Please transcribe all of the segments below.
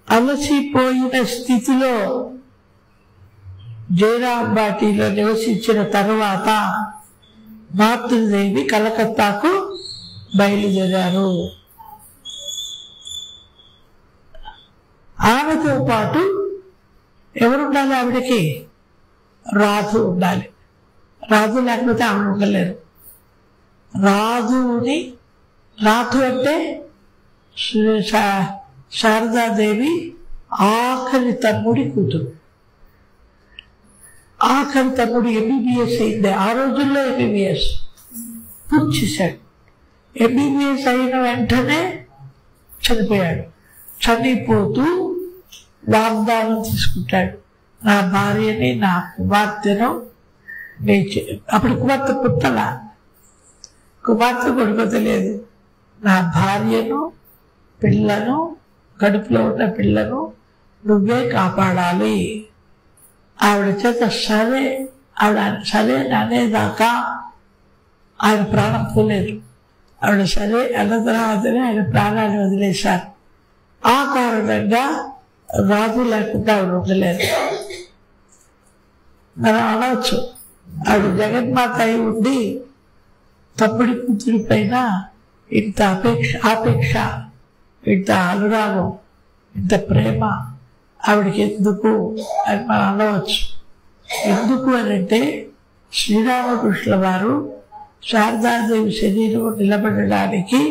అలసిపోయిన స్థితిలో జైరాంబాటిలో నివసించిన తరువాత మాతృదేవి కలకత్తాకు బయలుదేరారు. ఆమెతో పాటు ఎవరుండాలి? ఆవిడకి రాధు ఉండాలి. రాధు లేకపోతే ఆవిడ ఉండలేరు. రాధు అంటే శారదాదేవి ఆఖరి తమ్ముడి కూతురు. ఆఖరి తమ్ముడు ఎంబీబీఎస్ అయింది. ఆ రోజుల్లో ఎంబీబీఎస్ పూర్తి చేశాడు. ఎంబీబీఎస్ అయిన వెంటనే చనిపోయాడు. చనిపోతూ వాగ్దానం తీసుకుంటాడు, నా భార్యని నా కుమార్తెను అప్పుడు కుమార్తె పుట్టల, కుమార్తె కొడుకోతలేదు, నా భార్యను పిల్లను కడుపులో ఉన్న పిల్లను నువ్వే కాపాడాలి. ఆవిడ చేత సరే అనేదాకా ఆయన ప్రాణం పోలేదు. ఆవిడ సరే అన్న తర్వాతనే ఆయన ప్రాణాన్ని వదిలేశారు. ఆ కారణంగా రాజు లేకుండా ఆవిడ ఉండలేదు. మనం అనవచ్చు, ఆవిడ జగన్మాత అయి ఉండి తమ్ముడి కూతురి పైన ఇంత ఆపేక్ష, ఇంత అనురాగం, ఇంత ప్రేమ ఆవిడకి ఎందుకు అని మనం అనవచ్చు. ఎందుకు అనంటే శ్రీరామకృష్ణుల వారు శారదాదేవి శరీరం నిలబడడానికి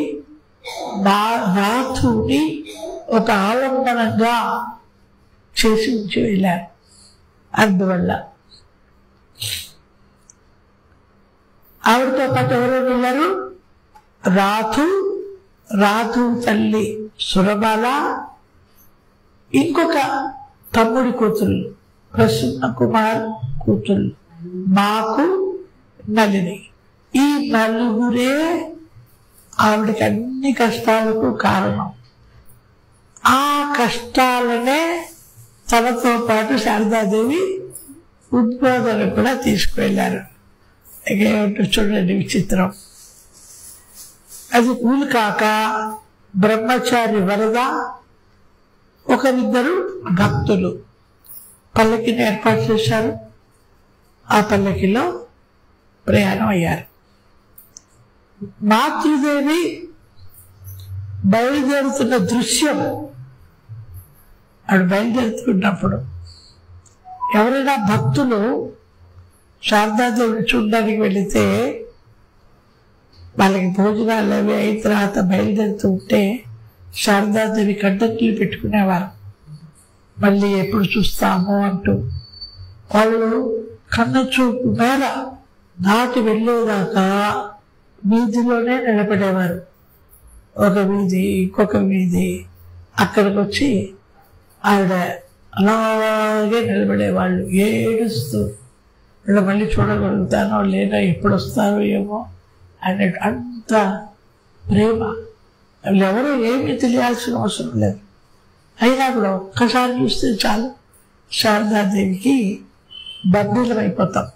నాథుని ఒక ఆలంబనంగా చేసి ఉంచి వెళ్ళారు. అందువల్ల ఆవిడతో పాటు ఎవరు ఉన్నారు? రాధు తల్లి సురబాల, ఇంకొక తమ్ముడి కూతురు ప్రసన్న కుమార్ కూతురు మాకు నలిని. ఈ నలుగురే ఆవిడకి అన్ని కష్టాలకు కారణం. ఆ కష్టాలనే తనతో పాటు శారదాదేవి ఉద్బోధన కూడా తీసుకువెళ్ళారు. ఏమిటో చూడండి విచిత్రం. అది వీలు కాక బ్రహ్మచారి వరద ఒకరిద్దరు భక్తులు పల్లకిని ఏర్పాటు చేశారు. ఆ పల్లకిలో ప్రయాణం అయ్యారు. మాతృదేవి బయలుదేరుతున్న దృశ్యం, ఆవిడ బయలుదేరుతున్నప్పుడు ఎవరైనా భక్తులు శారదాదేవిని చూడడానికి వెళితే వాళ్ళకి భోజనాలు అవి అయిన తర్వాత బయలుదేరుతూ ఉంటే శారదాదేవి కంటెంట్లు పెట్టుకునేవారు. మళ్ళీ ఎప్పుడు చూస్తాము అంటూ వాళ్ళు కన్న చూపు మేర దాటి వెళ్ళేదాకా వీధిలోనే నిలబడేవారు. ఒక వీధి ఇంకొక వీధి, అక్కడికి వచ్చి ఆవిడ అలాగే నిలబడేవాళ్ళు ఏడుస్తూ. ఇలా మళ్ళీ చూడగలుగుతానో లేదా, ఎప్పుడు వస్తారో ఏమో అన్నట్టు. అంత ప్రేమ. ఎవరో ఏమీ తెలియాల్సిన అవసరం లేదు. అయినా కూడా ఒక్కసారి చూస్తే చాలు శారదాదేవికి బందీలం అయిపోతాం.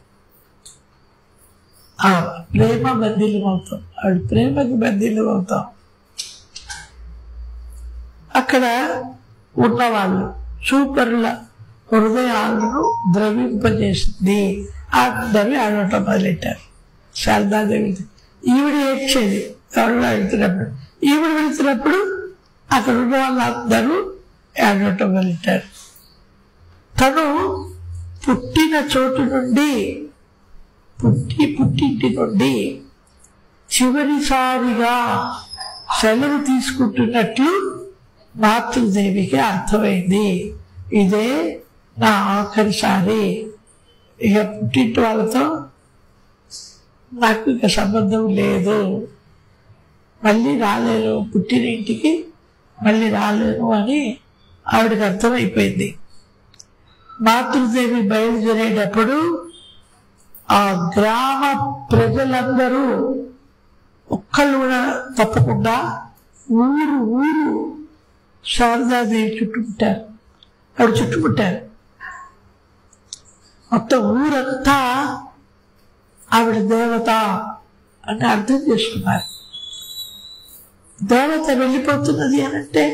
ఆ ప్రేమ బందీలం అవుతాం, ఆవిడ ప్రేమకి బందీలం అవుతాం. అక్కడ ఉన్నవాళ్ళు చూపరుల హృదయాలను ద్రవింపజేసింది. అందరూ ఆడటం మొదలెట్టారు. శారదాదేవి ఈవిడ ఏడ్చేది ఎవరు వెళ్తున్నప్పుడు. ఈవిడ వెళ్తున్నప్పుడు అక్కడ ఉన్న వాళ్ళందరూ ఆడటం మొదలెట్టారు. తను పుట్టిన చోటు నుండి పుట్టింటి నుండి చివరిసారిగా సెలవు తీసుకుంటున్నట్లు మాతృదేవికి అర్థమైంది. ఇదే నా ఆఖరిసారి, ఇక పుట్టింటి వాళ్ళతో నాకు ఇక సంబంధం లేదు, మళ్ళీ రాలేను, పుట్టిన ఇంటికి మళ్ళీ రాలేను అని ఆవిడకి అర్థమైపోయింది. మాతృదేవి బయలుదేరేటప్పుడు ఆ గ్రామ ప్రజలందరూ ఒక్కళ్ళు కూడా తప్పకుండా ఊరు శారదాదేవి చుట్టుముట్టారు. ఆవిడ చుట్టుముట్టారు. మొత్తం ఊరంతా ఆవిడ దేవత అని అర్థం చేసుకున్నారు. దేవత వెళ్ళిపోతున్నది అనంటే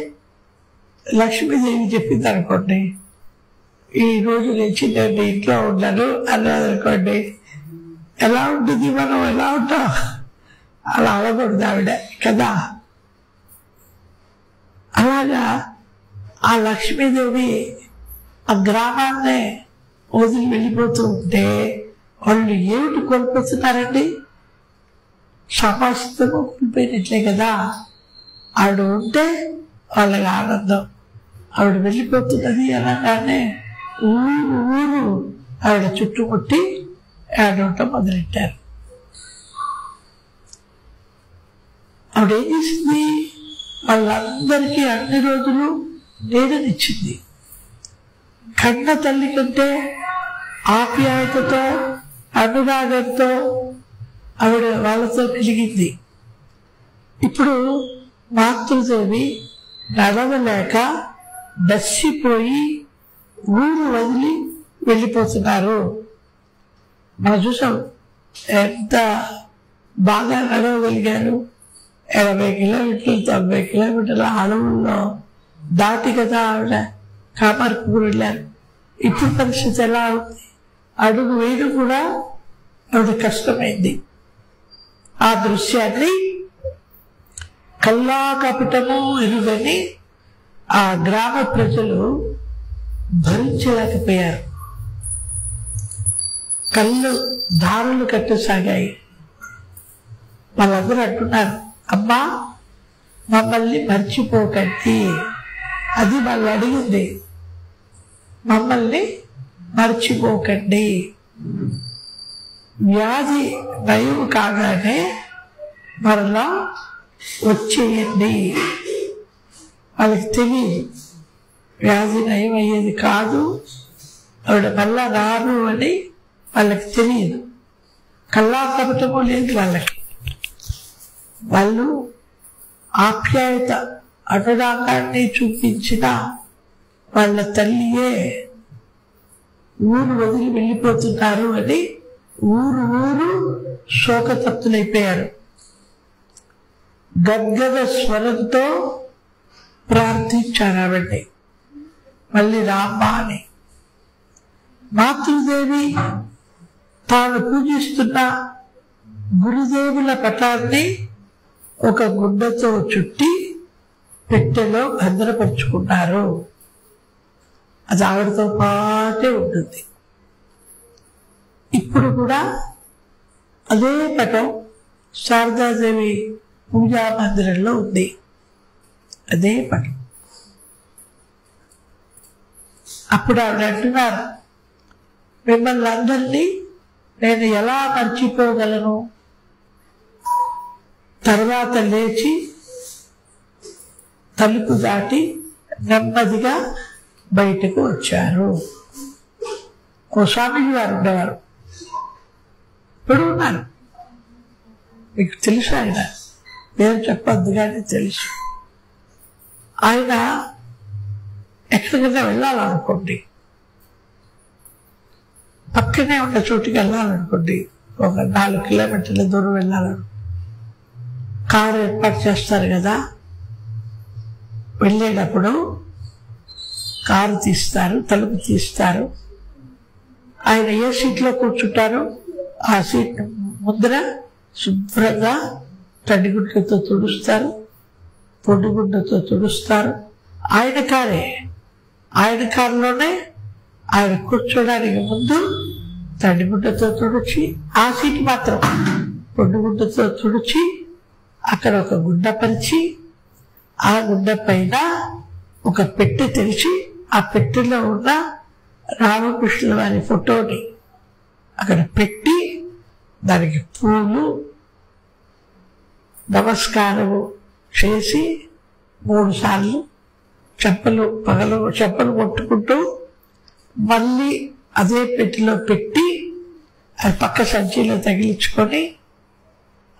లక్ష్మీదేవి చెప్పింది అనుకోండి, ఈ రోజు నుంచి నేను ఇంట్లో ఉన్నాను అన్నది అనుకోండి, ఎలా ఉంటుంది, మనం ఎలా ఉంటాం? అలా అవ్వకూడదు ఆవిడ కదా. అలాగా ఆ లక్ష్మీదేవి ఆ గ్రామాన్నే వదిలి వెళ్ళిపోతూ ఉంటే వాళ్ళు ఏమిటి కోల్పోతున్నారండి? సమాజంతో కోల్పోయినట్లే కదా. ఆవిడ ఉంటే వాళ్ళకి ఆనందం, ఆవిడ వెళ్ళిపోతున్నది అనగానే ఊరు ఆవిడ చుట్టుముట్టి ఏడవటం మొదలెట్టారు. ఆవిడ ఏం చేసింది? వాళ్ళందరికీ అన్ని రోజులు నీడనిచ్చింది. కన్న తల్లి కంటే ఆప్యాయతతో అనురాగంతో ఆవిడ వాళ్ళతో కలిగింది. ఇప్పుడు మాతృదేవి నడవలేక దర్శిపోయి ఊరు వదిలి వెళ్ళిపోతున్నారు. మనం చూసాం ఎంత బాగా నడవగలిగారు. 80 కిలోమీటర్లు 90 కిలోమీటర్ల అడవుల్లో దాటి కదా ఆవిడ కామార్పుకు వెళ్ళారు. ఇప్పుడు పరిస్థితి ఎలా ఉంది? అడుగు వేయడం కూడా ఆవిడ కష్టమైంది. ఆ దృశ్యాన్ని కల్లా కపటము ఎరుగని ఆ గ్రామ ప్రజలు భరించలేకపోయారు. కళ్ళు దారులు కట్టసాగాయి. వాళ్ళందరూ అంటున్నారు, అమ్మా మమ్మల్ని మర్చిపోకండి. అది వాళ్ళు అడిగింది, మమ్మల్ని మర్చిపోకండి. వ్యాధి నయం కాగానే మరలా వచ్చేయండి. వాళ్ళకి తెలియదు వ్యాధి నయం అయ్యేది కాదు, ఆవిడ మళ్ళా రారు అని వాళ్ళకి తెలియదు. కల్లా కపటము లేదు వాళ్ళకి. వాళ్ళు ఆప్యాయత అనురాగాన్ని చూపించిన వాళ్ళ తల్లియే ఊరు వదిలి వెళ్ళిపోతున్నారు అని ఊరు శోకతప్తులైపోయారు. గద్గద స్వరంతో ప్రార్థించారు ఆవిడ్ని, మళ్ళీ రామ్మా అని. మాతృదేవి తాను పూజిస్తున్న గురుదేవుల పటాన్ని ఒక గుడ్డతో చుట్టి పెట్టెలో భద్రపరుచుకున్నారు. అది ఆవిడతో పాటే ఉంటుంది. ఇప్పుడు కూడా అదే పటం శారదాదేవి పూజా మందిరంలో ఉంది. అదే పటం. అప్పుడు ఆవిడ అంటున్నారు, మిమ్మల్ని అందరినీ నేను ఎలా మర్చిపోగలను? తర్వాత లేచి తలుపు దాటి నెమ్మదిగా బయటకు వచ్చారు. ఓ స్వామీజీ వారు ఉండేవారు, ఇప్పుడు ఉన్నారు. మీకు తెలుసు, ఆయన పేరు చెప్పద్దు కానీ తెలుసు. ఆయన ఎక్కడికైనా వెళ్ళాలనుకోండి, పక్కనే ఉన్న చోటుకి వెళ్ళాలనుకోండి, ఒక 4 కిలోమీటర్ల దూరం వెళ్ళాలను కారు ఏర్పాటు చేస్తారు కదా. వెళ్ళేటప్పుడు కారు తీస్తారు, తలుపు తీస్తారు. ఆయన ఏ సీట్లో కూర్చుంటారో ఆ సీట్ ముందర శుభ్రంగా తడిగుడ్డతో తుడుస్తారు, పొడిగుడ్డతో తుడుస్తారు. ఆయన కారే, ఆయన కారులోనే ఆయన కూర్చోడానికి ముందు తడిగుడ్డతో తుడిచి, ఆ సీట్ మాత్రం పొడిగుడ్డతో తుడిచి, అక్కడ ఒక గుడ్డ పరిచి, ఆ గుడ్డ పైన ఒక పెట్టె తెరిచి, ఆ పెట్టెలో ఉన్న రామకృష్ణుల వారి ఫోటోని అక్కడ పెట్టి, దానికి పూలు నమస్కారము చేసి 3 సార్లు చెప్పులు కొట్టుకుంటూ మళ్ళీ అదే పెట్టెలో పెట్టి, అది పక్క సంచిలో తగిలించుకొని,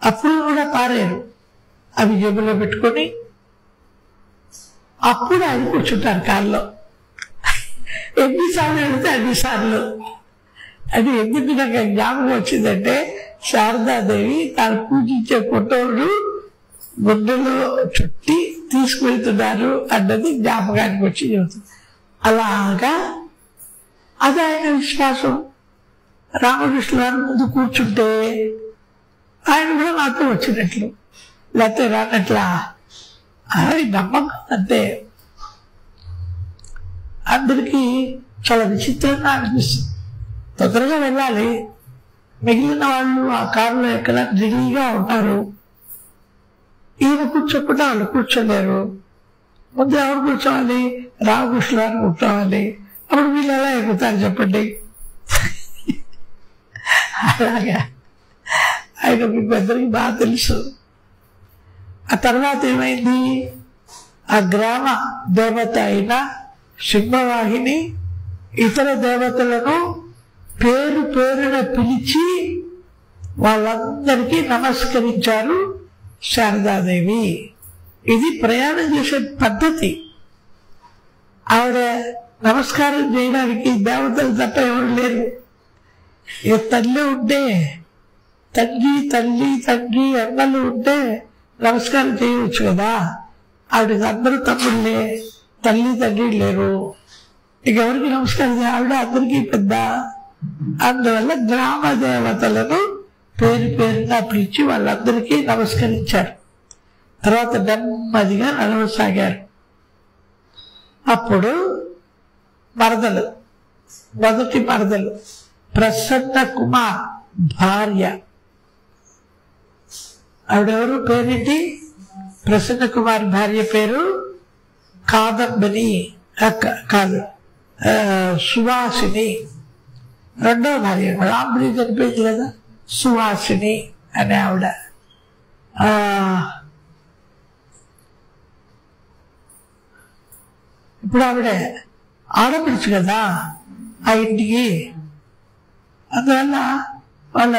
అప్పుడు కూడా పారారు, అవి జేబులో పెట్టుకొని అప్పుడు ఆయన కూర్చుంటారు కారులో. ఎన్నిసార్లు వెళితే అన్నిసార్లు. అది ఎందుకు నాకు జ్ఞాపకం వచ్చిందంటే, శారదాదేవి తాను పూజించే ఫోటోలు గుండెలో చుట్టి తీసుకువెళ్తున్నారు అన్నది జ్ఞాపకానికి వచ్చి చెబుతుంది. అలాగా అది ఆయన విశ్వాసం. రామకృష్ణ గారు ముందు కూర్చుంటే ఆయన కూడా నాతో వచ్చినట్లు, లేకపోతే రానట్లా, అది నమ్మకం అంతే. అందరికీ చాలా విచిత్రంగా అనిపిస్తుంది. తొందరగా వెళ్ళాలి, మిగిలిన వాళ్ళు ఆ కారులో ఎక్కడ రెడీగా ఉన్నారు. ఈయన కూర్చోకుండా వాళ్ళు కూర్చోలేరు. ముందు ఎవరు కూర్చోవాలి? రామకృష్ణ గారు కూర్చోవాలి. అప్పుడు వీళ్ళు ఎలా ఎక్కుతారు చెప్పండి? అలాగా ఆయన మీకు అందరికీ బాగా తెలుసు. ఆ తర్వాత ఏమైంది? ఆ గ్రామ దేవత అయిన సింహవాహిని ఇతర దేవతలను పేరు పేరున పిలిచి వాళ్ళందరికీ నమస్కరించారు శారదాదేవి. ఇది ప్రయాణం చేసే పద్ధతి. ఆవిడ నమస్కారం చేయడానికి దేవతలు తప్ప ఎవరు లేరు. ఇక తల్లి ఉంటే, తండ్రి తల్లి తండ్రి అన్నలు ఉంటే నమస్కారం చేయవచ్చు కదా. ఆవిడకి అందరూ తమ్ముళ్ళే, తల్లి తండ్రి లేరు. ఇక ఎవరికి నమస్కారం? ఆవిడ అందరికీ పెద్ద. అందువల్ల గ్రామ దేవతలను పేరు పేరుగా పిలిచి వాళ్ళందరికీ నమస్కరించారు. తర్వాత నెమ్మదిగా నడవసాగారు. అప్పుడు మరదలు, మొదటి మరదలు ప్రసన్న కుమార్ భార్య, ఆవిడెవరు? పేరేంటి? ప్రసన్న కుమార్ భార్య పేరు కాదంబరి కాదు, సువాసిని. రెండో భార్య రాముడి చనిపోయింది కదా, సువాసిని అనే ఆవిడ. ఇప్పుడు ఆవిడ ఆడపిడుచు కదా ఆ ఇంటికి. అందువల్ల వాళ్ళ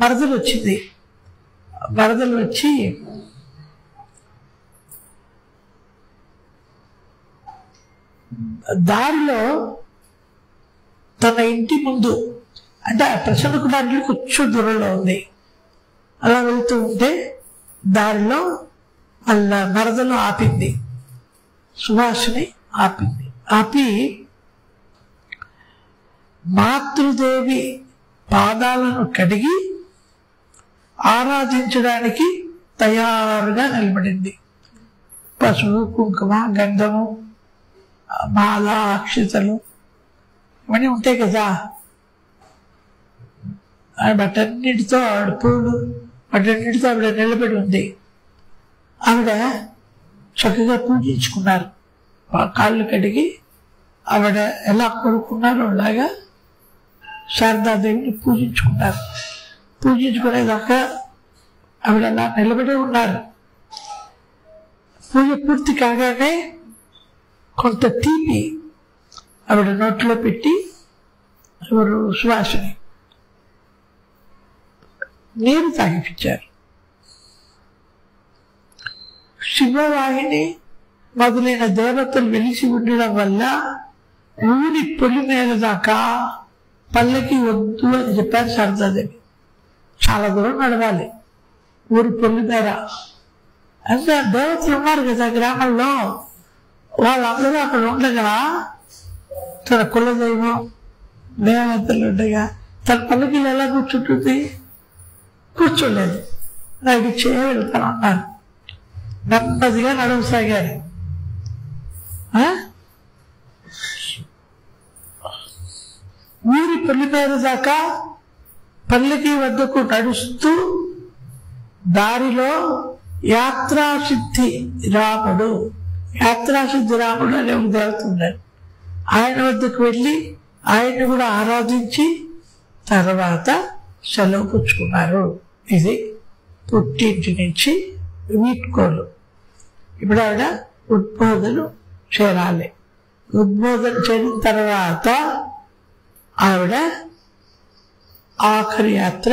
మరదలు వచ్చింది. మరదలు వచ్చి దారిలో తన ఇంటి ముందు, అంటే ప్రసన్న కుమార్ ఇల్లు కొంచెం దూరంలో ఉంది. అలా వెళ్తూ ఉంటే దారిలో వాళ్ళ మరదలు ఆపింది, సువాసిని ఆపింది. ఆపి మాతృదేవి పాదాలను కడిగి ఆరాధించడానికి తయారుగా నిలబడింది. పసుపు కుంకుమ గంధము మాల అక్షతలు ఇవన్నీ ఉంటాయి కదా. వాటన్నిటితో ఆవిడ పూలు, వాటన్నిటితో ఆవిడ నిలబడి ఉంది. ఆవిడ చక్కగా పూజించుకున్నారు. కాళ్ళు కడిగి ఆవిడ ఎలా కోరుకున్నారో అలాగా శారదాదేవిని పూజించుకున్నారు. పూజించుకునేదాకా ఆవిడ అలా నిలబడి ఉన్నారు. పూజ పూర్తి కాగానే కొంత తీపి ఆవిడ నోట్లో పెట్టి, ఎవరు? సువాసిని నీరు తాగిపించారు. శివవాహిని మొదలైన దేవతలు వెలిసి ఉండడం వల్ల ఊరి పొలి మీద దాకా పల్లకి వద్దు అని చెప్పారు శారదాదేవి. చాలా దూరం నడవాలి ఊరి పొలి మీద. అంటే దేవతలు ఉన్నారు కదా గ్రామంలో, వాళ్ళందరూ అక్కడ ఉండగా తన కులదైవం దేవతలు ఉండగా తన పల్లకిలో ఎలా కూర్చుంటుంది? కూర్చోలేదు. నాకు వెళ్తాను అన్నారు. నెమ్మదిగా నడవసాగారు. ఊరి పెళ్లి మీద దాకా పల్లకి వద్దకు నడుస్తూ దారిలో యాత్రాసిద్ధి రాముడు అనే ఒక దేవత ఉన్నాడు. ఆయన వద్దకు వెళ్ళి ఆయన్ని కూడా ఆరాధించి తర్వాత సెలవు పుచ్చుకున్నారు. ఇది పుట్టింటి నుంచి వీడ్కోలు. ఇప్పుడు ఆవిడ ఉద్బోధన చేరాలి. ఉద్బోధన చేరిన తర్వాత ఆవిడ ఆఖరి యాత్ర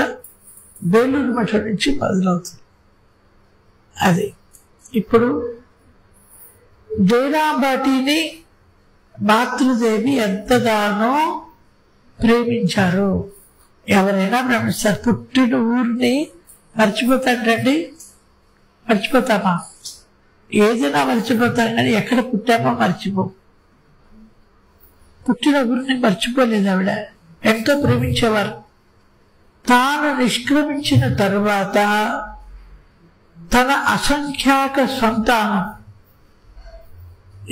బేలూరు మఠం నుంచి మొదలవుతుంది. అది ఇప్పుడు జయరాంబాటిని మాతృదేవి ఎంతగానో ప్రేమించారు. ఎవరైనా ప్రేమిస్తారు. పుట్టిన ఊరిని మర్చిపోతాడండి? మర్చిపోతామా? ఏదైనా మర్చిపోతాం కానీ ఎక్కడ పుట్టామో మర్చిపోం. పుట్టిన ఊరిని మర్చిపోలేదు ఆవిడ. ఎంతో ప్రేమించేవారు. తాను నిష్క్రమించిన తరువాత తన అసంఖ్యాక సంతానం,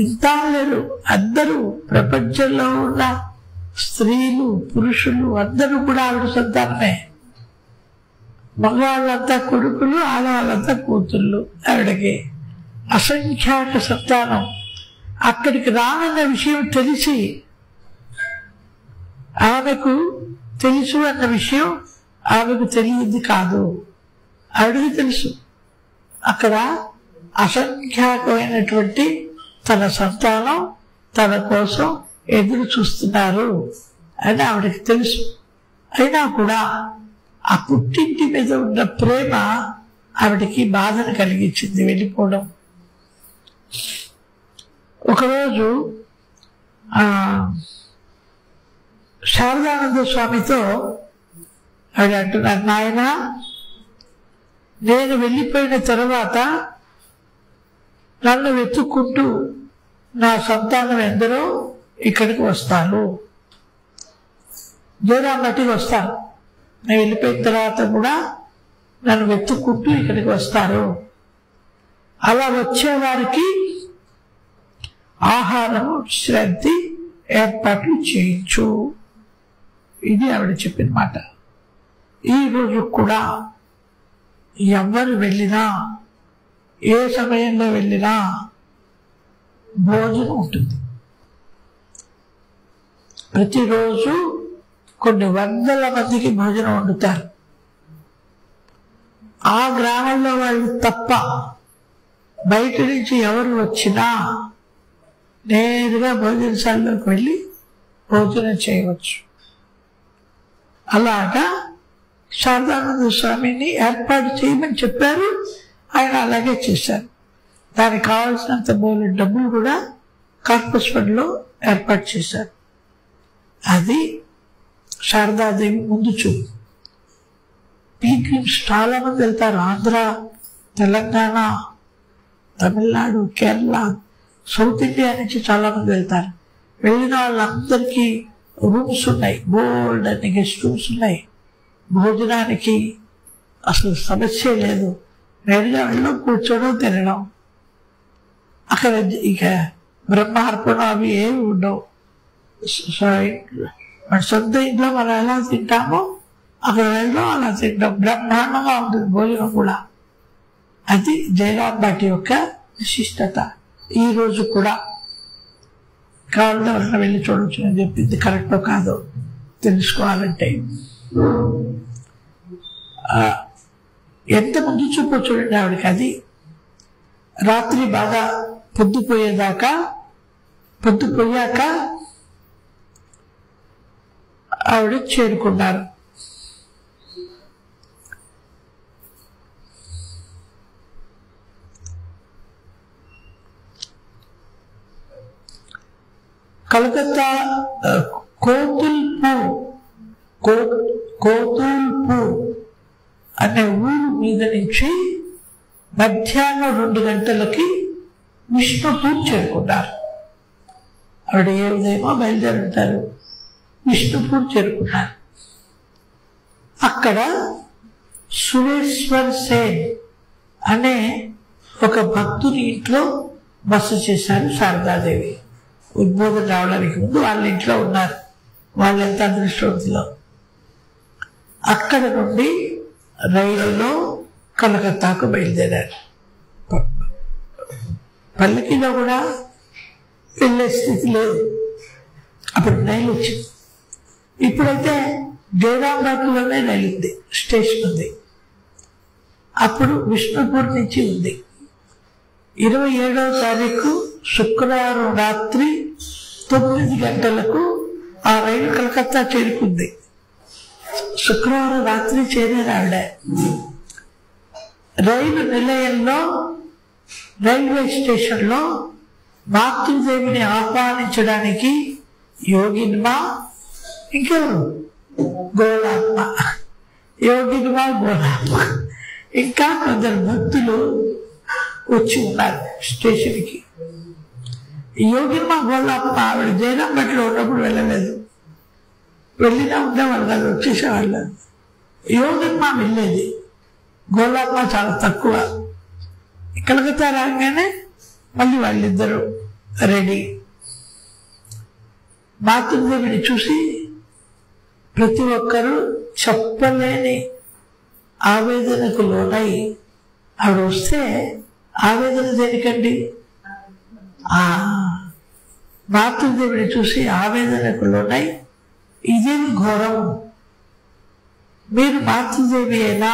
ఇంత లేరు, అందరూ ప్రపంచంలో ఉన్న స్త్రీలు పురుషులు అందరూ కూడా ఆవిడ సంతానమే. మగవాళ్ళంతా కొడుకులు, ఆడవాళ్ళంతా కూతుళ్ళు. ఆవిడకి అసంఖ్యాక సంతానం. అక్కడికి రానన్న విషయం తెలిసి, ఆమెకు తెలుసు అన్న విషయం ఆమెకు తెలియదు కాదు, ఆవిడకి తెలుసు. అక్కడ అసంఖ్యాకమైనటువంటి తన సంతానం తన కోసం ఎదురు చూస్తున్నారు అని ఆవిడకి తెలుసు. అయినా కూడా ఆ పుట్టింటి మీద ఉన్న ప్రేమ ఆవిడకి బాధను కలిగించింది వెళ్ళిపోవడం. ఒకరోజు శారదానంద స్వామితో ఆవిడ అంటున్నారు, నాయన, నేను వెళ్ళిపోయిన తర్వాత నన్ను వెతుక్కుంటూ నా సంతానం ఎందరో ఇక్కడికి వస్తారు, దూరం బట్టికి వస్తారు. నేను వెళ్ళిపోయిన తర్వాత కూడా నన్ను వెతుక్కుంటూ ఇక్కడికి వస్తారు. అలా వచ్చేవారికి ఆహారం, శ్రద్ధి ఏర్పాట్లు చేయించు. ఇది ఆవిడ చెప్పిన మాట. ఈ రోజు కూడా ఎవరు వెళ్ళినా, ఏ సమయంలో వెళ్ళినా భోజనం ఉంటుంది. ప్రతిరోజు కొన్ని వందల మందికి భోజనం వండుతారు. ఆ గ్రామంలో వాళ్ళు తప్ప బయట నుంచి ఎవరు వచ్చినా నేరుగా భోజనశాలలోకి వెళ్ళి భోజనం చేయవచ్చు. అలాగా శారదానంద స్వామిని ఏర్పాటు చేయమని చెప్పారు. ఆయన అలాగే చేశారు. దానికి కావాల్సినంత బోలెడు డబ్బులు కూడా కార్పస్ ఫండ్లో ఏర్పాటు చేశారు. అది శారదాదేవి ముందు చూపు. పీల్గ్రిమ్స్ చాలా మంది వెళ్తారు. ఆంధ్ర, తెలంగాణ, తమిళనాడు, కేరళ, సౌత్ ఇండియా నుంచి చాలా మంది వెళ్తారు. వెళ్ళిన వాళ్ళందరికీ రూమ్స్ ఉన్నాయి, బోల్డ్ అన్ని గెస్ట్ రూమ్స్ ఉన్నాయి. భోజనానికి అసలు సమస్య లేదు. నేరుగా వెళ్ళడం, కూర్చోవడం, తినడం. అక్కడ ఇక బ్రహ్మార్పణం అవి ఏమి ఉండవు. మన సొంత ఇంట్లో మనం ఎలా తింటామో అక్కడ వెళ్ళడం, అలా తింటాం. బ్రహ్మాండంగా ఉంటుంది భోజనం కూడా. అది జయరాం భాటి యొక్క విశిష్టత. ఈ రోజు కూడా కావాలని ఎవరైనా వెళ్ళి చూడవచ్చు. నేను చెప్పింది కరెక్టో కాదో తెలుసుకోవాలంటే ఎంత ముందు చూపో చూడండి ఆవిడకి. అది రాత్రి బాగా పొద్దుపోయాక ఆవిడ చేరుకున్నారు. కలకత్తా కోతుల్పూర్ అనే ఊరు మీద నుంచి మధ్యాహ్నం 2 గంటలకి విష్ణుపూర్ చేరుకున్నారు. ఆవిడ ఏ ఉదయమో బయలుదేరుంటారు. విష్ణుపూర్ చేరుకున్నారు. అక్కడ సురేశ్వర్ సేన్ అనే ఒక భక్తుని ఇంట్లో బస చేశారు శారదాదేవి. ఉద్బోధన రావడానికి ముందు వాళ్ళ ఇంట్లో ఉన్నారు. వాళ్ళెంత అదృష్టవంతులో. అక్కడ నుండి రైలులో కలకత్తాకు బయలుదేరారు. పల్లకిలో కూడా వెళ్ళే స్థితి లేదు. అప్పుడు రైలు వచ్చింది. ఇప్పుడైతే జయరాం భాటిలోనే రైలు ఉంది, స్టేషన్ ఉంది. అప్పుడు విష్ణుపూర్ నుంచి ఉంది. 27వ తారీఖు శుక్రవారం రాత్రి 9 గంటలకు ఆ రైలు కలకత్తా చేరుకుంది. శుక్రవారం రాత్రి చేరారు ఆవిడ. రైలు నిలయంలో, రైల్వే స్టేషన్లో మాతృదేవిని ఆహ్వానించడానికి యోగిన్మ, ఇంకెవరు, గోళాత్మ, యోగిన్మ, గోళాత్మ, ఇంకా కొందరు భక్తులు వచ్చి ఉన్నారు స్టేషన్కి. యోగిమ్మ గోళ్ళమ్మ ఆవిడ జైనంపేటలో ఉన్నప్పుడు వెళ్ళలేదు, వెళ్ళినా ఉండేవాళ్ళు కాదు, వచ్చేసేవాళ్ళు. యోగిమ్మ వెళ్ళేది, గోళ్ళమ్మ చాలా తక్కువ. కలకత్తా రాగానే మళ్ళీ వాళ్ళిద్దరూ రెడీ. మాతృదేవిని చూసి ప్రతి ఒక్కరూ చెప్పలేని ఆవేదనకు లోనై, ఆవిడ వస్తే ఆవేదన దేనికండి? మాతృదేవిని చూసి ఆవేదనకు లోనై, ఇదేం ఘోరం, మీరు మాతృదేవియేనా,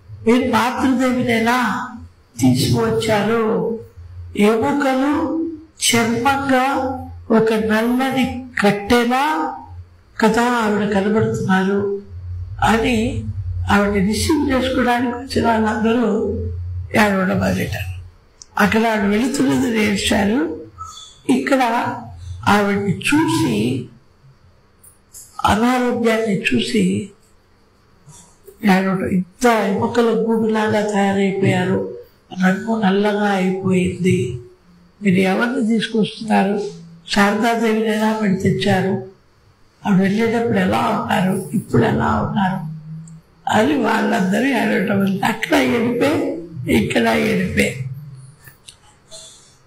మీరు మాతృదేవినేనా తీసుకువచ్చారు? ఎముకలు చర్మంగా ఒక నల్లని కట్టెలా కదా ఆవిడ కనబడుతున్నారు అని ఆవిడని రిసీవ్ చేసుకోవడానికి వచ్చిన వాళ్ళందరూ ఏడవడం మొదలెట్టారు. అక్కడ ఆవిడ వెళుతున్నది నేర్చారు. ఇక్కడ ఆవిడ్ని చూసి, అనారోగ్యాన్ని చూసి ఏడవడం. ఇంత ఎముకల గూడులాగా తయారైపోయారు, రంగు నల్లగా అయిపోయింది, మీరు ఎవరిని తీసుకొస్తున్నారు? శారదాదేవినైనా మీరు తెచ్చారు, ఆవిడ వెళ్ళేటప్పుడు ఎలా ఉన్నారు, ఇప్పుడు ఎలా ఉన్నారు అని వాళ్ళందరూ ఏడవటం. అక్కడ ఏడిపే, ఇక్కడ ఏడిపే.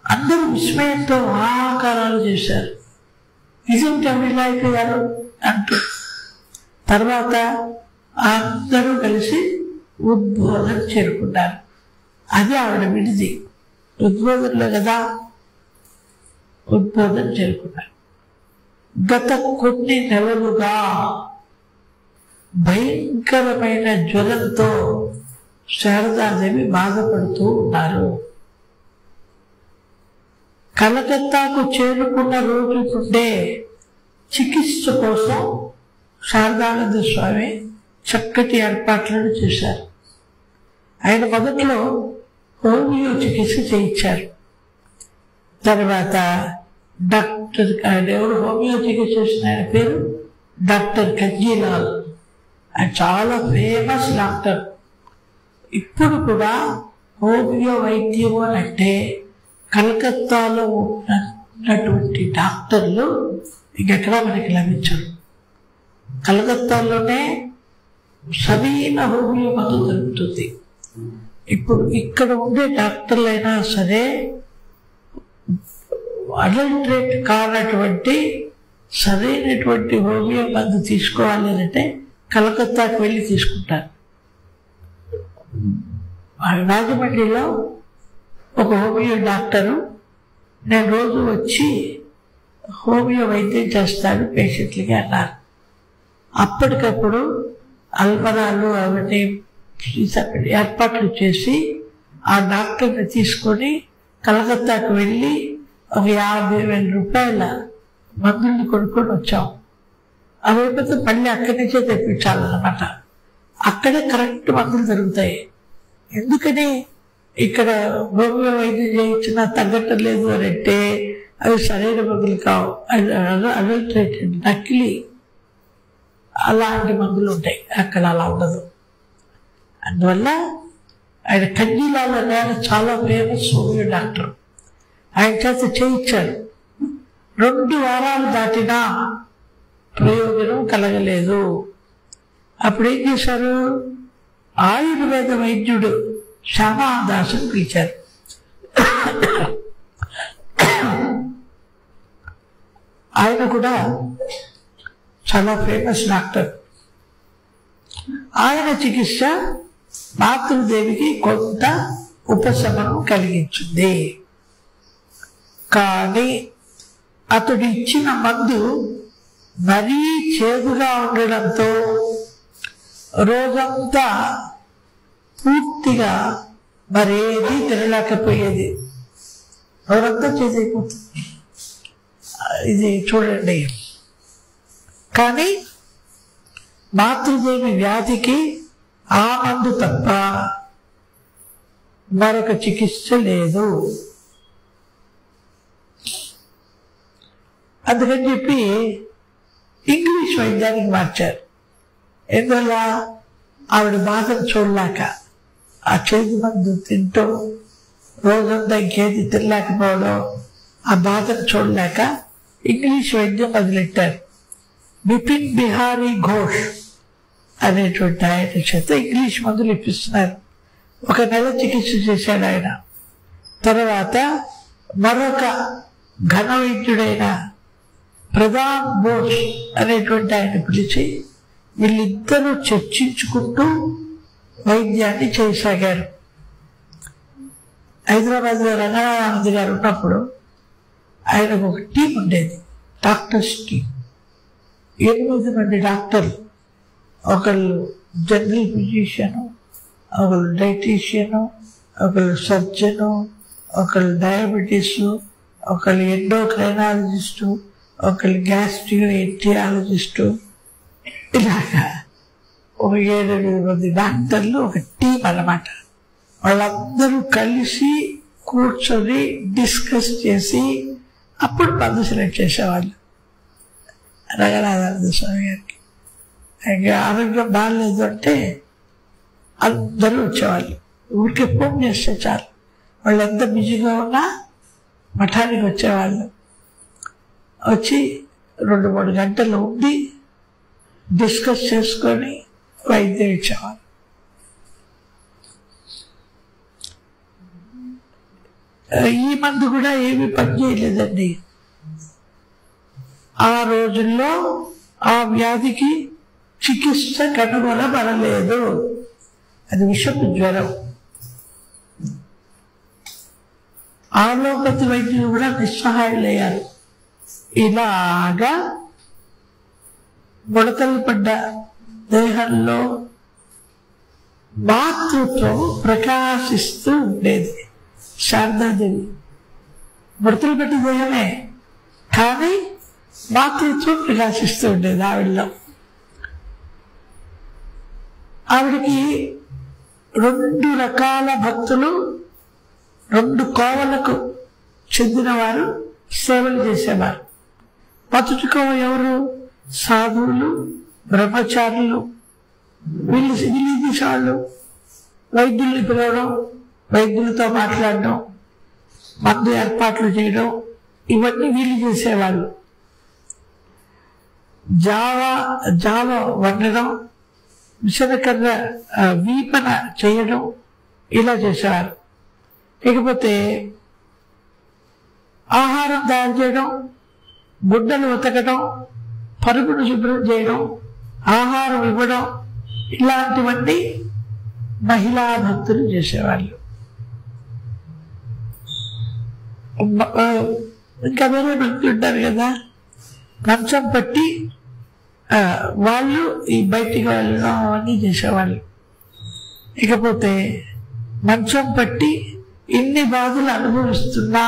అందరూ విస్మయంతో ఆకారాలు చేశారు, ఇదేంటి ఆవిడ ఇలా అయిపోయారు అంటూ. తర్వాత అందరూ కలిసి ఉద్బోధన చేరుకున్నారు. అది ఆవిడ విడిది, ఉద్బోధనలో కదా ఉద్బోధన చేరుకున్నారు. గత కొన్ని నెలలుగా భయంకరమైన జ్వరంతో శారదాదేవి బాధపడుతూ ఉన్నారు. కలకత్తాకు చేరుకున్న రోజు నుండే చికిత్స కోసం శారదానంద స్వామి చక్కటి ఏర్పాట్లను చేశారు. ఆయన మొదట్లో హోమియో చికిత్స చేయించారు. తర్వాత డాక్టర్, ఎవరు హోమియో చికిత్స చేసిన ఆయన పేరు డాక్టర్ కజ్జీలాల్. ఆయన చాలా ఫేమస్ డాక్టర్. ఇప్పుడు కూడా హోమియో వైద్యం అని అంటే కలకత్తాలో ఉన్నటువంటి డాక్టర్లు ఇంకెక్కడా మనకి లభించరు. కలకత్తాలోనే సరైన హోమియో మందు దొరుకుతుంది. ఇప్పుడు ఇక్కడ ఉండే డాక్టర్లైనా సరే అడల్ట్రేట్ కానటువంటి సరైనటువంటి హోమియో మందు తీసుకోవాలి అంటే కలకత్తాకు వెళ్ళి తీసుకుంటారు. రాజమండ్రిలో ఒక హోమియో డాక్టరు నేను రోజు వచ్చి హోమియో వైద్యం చేస్తాను పేషెంట్లకి అన్నారు. అప్పటికప్పుడు అల్మరాలు అవన్నీ ఏర్పాట్లు చేసి ఆ డాక్టర్ని తీసుకొని కలకత్తాకు వెళ్ళి ఒక 50,000 రూపాయల మందుల్ని కొనుక్కొని వచ్చాం. అవైపోతే మళ్ళీ అక్కడి నుంచే తెప్పించాలన్నమాట. అక్కడే కరెక్ట్ మందులు దొరుకుతాయి. ఎందుకని ఇక్కడ హోమియో వైద్యం చేయించినా తగ్గటం లేదు అని అంటే అవి సరైన మందులు కావు, అడల్ట్రేటెడ్ నకిలీ అలాంటి మందులు ఉంటాయి. అక్కడ అలా ఉండదు. అందువల్ల ఆయన కజ్జీలాల్ అనే ఆయన చాలా ఫేమస్ హోమియో డాక్టర్. ఆయన చేత చేయించాడు. 2 వారాలు దాటినా ప్రయోజనం కలగలేదు. అప్పుడు ఏం చేశారు, ఆయుర్వేద వైద్యుడు శ్యామాదాసుని పిలిచారు. ఆయన కూడా చాలా ఫేమస్ డాక్టర్. ఆయన చికిత్స మాతృదేవికి కొంత ఉపశమనం కలిగించింది. కానీ అతడు ఇచ్చిన మందు మరీ చేదుగా ఉండడంతో రోజంతా పూర్తిగా మరేది తినలేకపోయేది. రోజంతా చేదైపోతుంది. ఇది చూడండి. కానీ మాతృదేవి వ్యాధికి ఆ మందు తప్ప మరొక చికిత్స లేదు. అందుకని చెప్పి ఇంగ్లీష్ వైద్యానికి మార్చారు. ఎందువల్ల ఆవిడ బాధను చూడలేక ఆ చేతి మందు తింటూ రోజంతా ఇంకేది తినలేకపోవడం, ఆ బాధను చూడలేక ఇంగ్లీష్ వైద్యం మొదలెట్టారు. బిపిన్ బిహారీ ఘోష్ అనేటువంటి ఆయన చేత ఇంగ్లీష్ మందులు ఇప్పిస్తున్నారు. 1 నెల చికిత్స చేశాడు ఆయన. తర్వాత మరొక ఘన వైద్యుడైన ప్రధాన్ బోస్ అనేటువంటి ఆయన పిలిచి వీళ్ళిద్దరూ చర్చించుకుంటూ వైద్యాన్ని చేయసాగారు. హైదరాబాద్లో రంగనాథానంద గారు ఉన్నప్పుడు ఆయనకు ఒక టీం ఉండేది, డాక్టర్స్ టీం. 8 మంది డాక్టర్లు, ఒకళ్ళు జనరల్ ఫిజిషియను, ఒకళ్ళు డైటీషియను, ఒకళ్ళు సర్జను, ఒకళ్ళు డయాబెటీస్, ఒకళ్ళు ఎండోక్రైనాలజిస్టు, ఒకళ్ళు గ్యాస్ట్రోఎంటరాలజిస్టు, ఇలాగా ఒక 7 మంది డాక్టర్లు ఒక టీం అన్నమాట. వాళ్ళందరూ కలిసి కూర్చొని డిస్కస్ చేసి అప్పుడు మందు సెలెక్ట్ చేసేవాళ్ళు. రంగనాథానంద స్వామి గారికి ఇంకా ఆరోగ్యం బాగాలేదు అంటే అందరూ వచ్చేవాళ్ళు. ఊరికే ఫోన్ చేస్తే చాలు, వాళ్ళు ఎంత బిజీగా ఉన్నా మఠానికి వచ్చేవాళ్ళు. వచ్చి 2-3 గంటలు ఉండి డిస్కస్ చేసుకొని వైద్యం ఇచ్చేవాళ్ళు. ఈ మందు కూడా ఏమీ పనిచేయలేదండి. ఆ రోజుల్లో ఆ వ్యాధికి చికిత్స కనుగొనబడలేదు. అది విషపు జ్వరం. ఆలోపతి వైద్యులు కూడా నిస్సహాయులయ్యారు. ఇలాగా ముడతలు పడ్డ దేహంలో మాతృత్వం ప్రకాశిస్తూ ఉండేది. శారదాదేవి ముడతలు పడ్డ దేహమే, కానీ మాతృత్వం ప్రకాశిస్తూ ఉండేది ఆవిడలో. ఆవిడకి 2 రకాల భక్తులు, 2 కోవలకు చెందిన వారు సేవలు చేసేవారు. మొదటి కోవ ఎవరు? సాధువులు, బ్రహ్మచారులు. వీళ్ళు చేసేవాళ్ళు వైద్యుల్ని పిలవడం, వైద్యులతో మాట్లాడడం, మందు ఏర్పాట్లు చేయడం, ఇవన్నీ వీళ్ళు చేసేవాళ్ళు. జావ వండడం, విసనకర్ర వీపన చేయడం, ఇలా చేసేవారు. ఇకపోతే ఆహారం తయారు చేయడం, గుడ్డలు ఉతకడం, పరుగును శుభ్రం చేయడం, ఆహారం ఇవ్వడం, ఇలాంటివన్నీ మహిళా భక్తులు చేసేవాళ్ళు. ఇంకా వేరే భక్తులు ఉంటారు కదా, మంచం పట్టి వాళ్ళు ఈ బయటికి వెళ్ళడం అవన్నీ చేసేవాళ్ళు. ఇకపోతే మంచం పట్టి ఇన్ని బాధలు అనుభవిస్తున్నా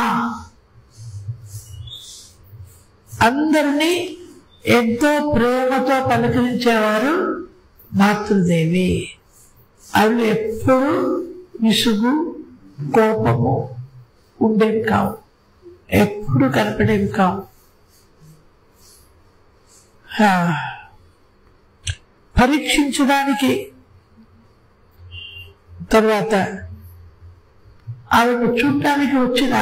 అందరినీ ఎంతో ప్రేమతో పలకరించేవారు మాతృదేవి. అవి ఎప్పుడు విసుగు, కోపము ఉండేవి కావు, ఎప్పుడు కనపడేవి కావు. పరీక్షించడానికి తర్వాత ఆవిడ చూడటానికి వచ్చిన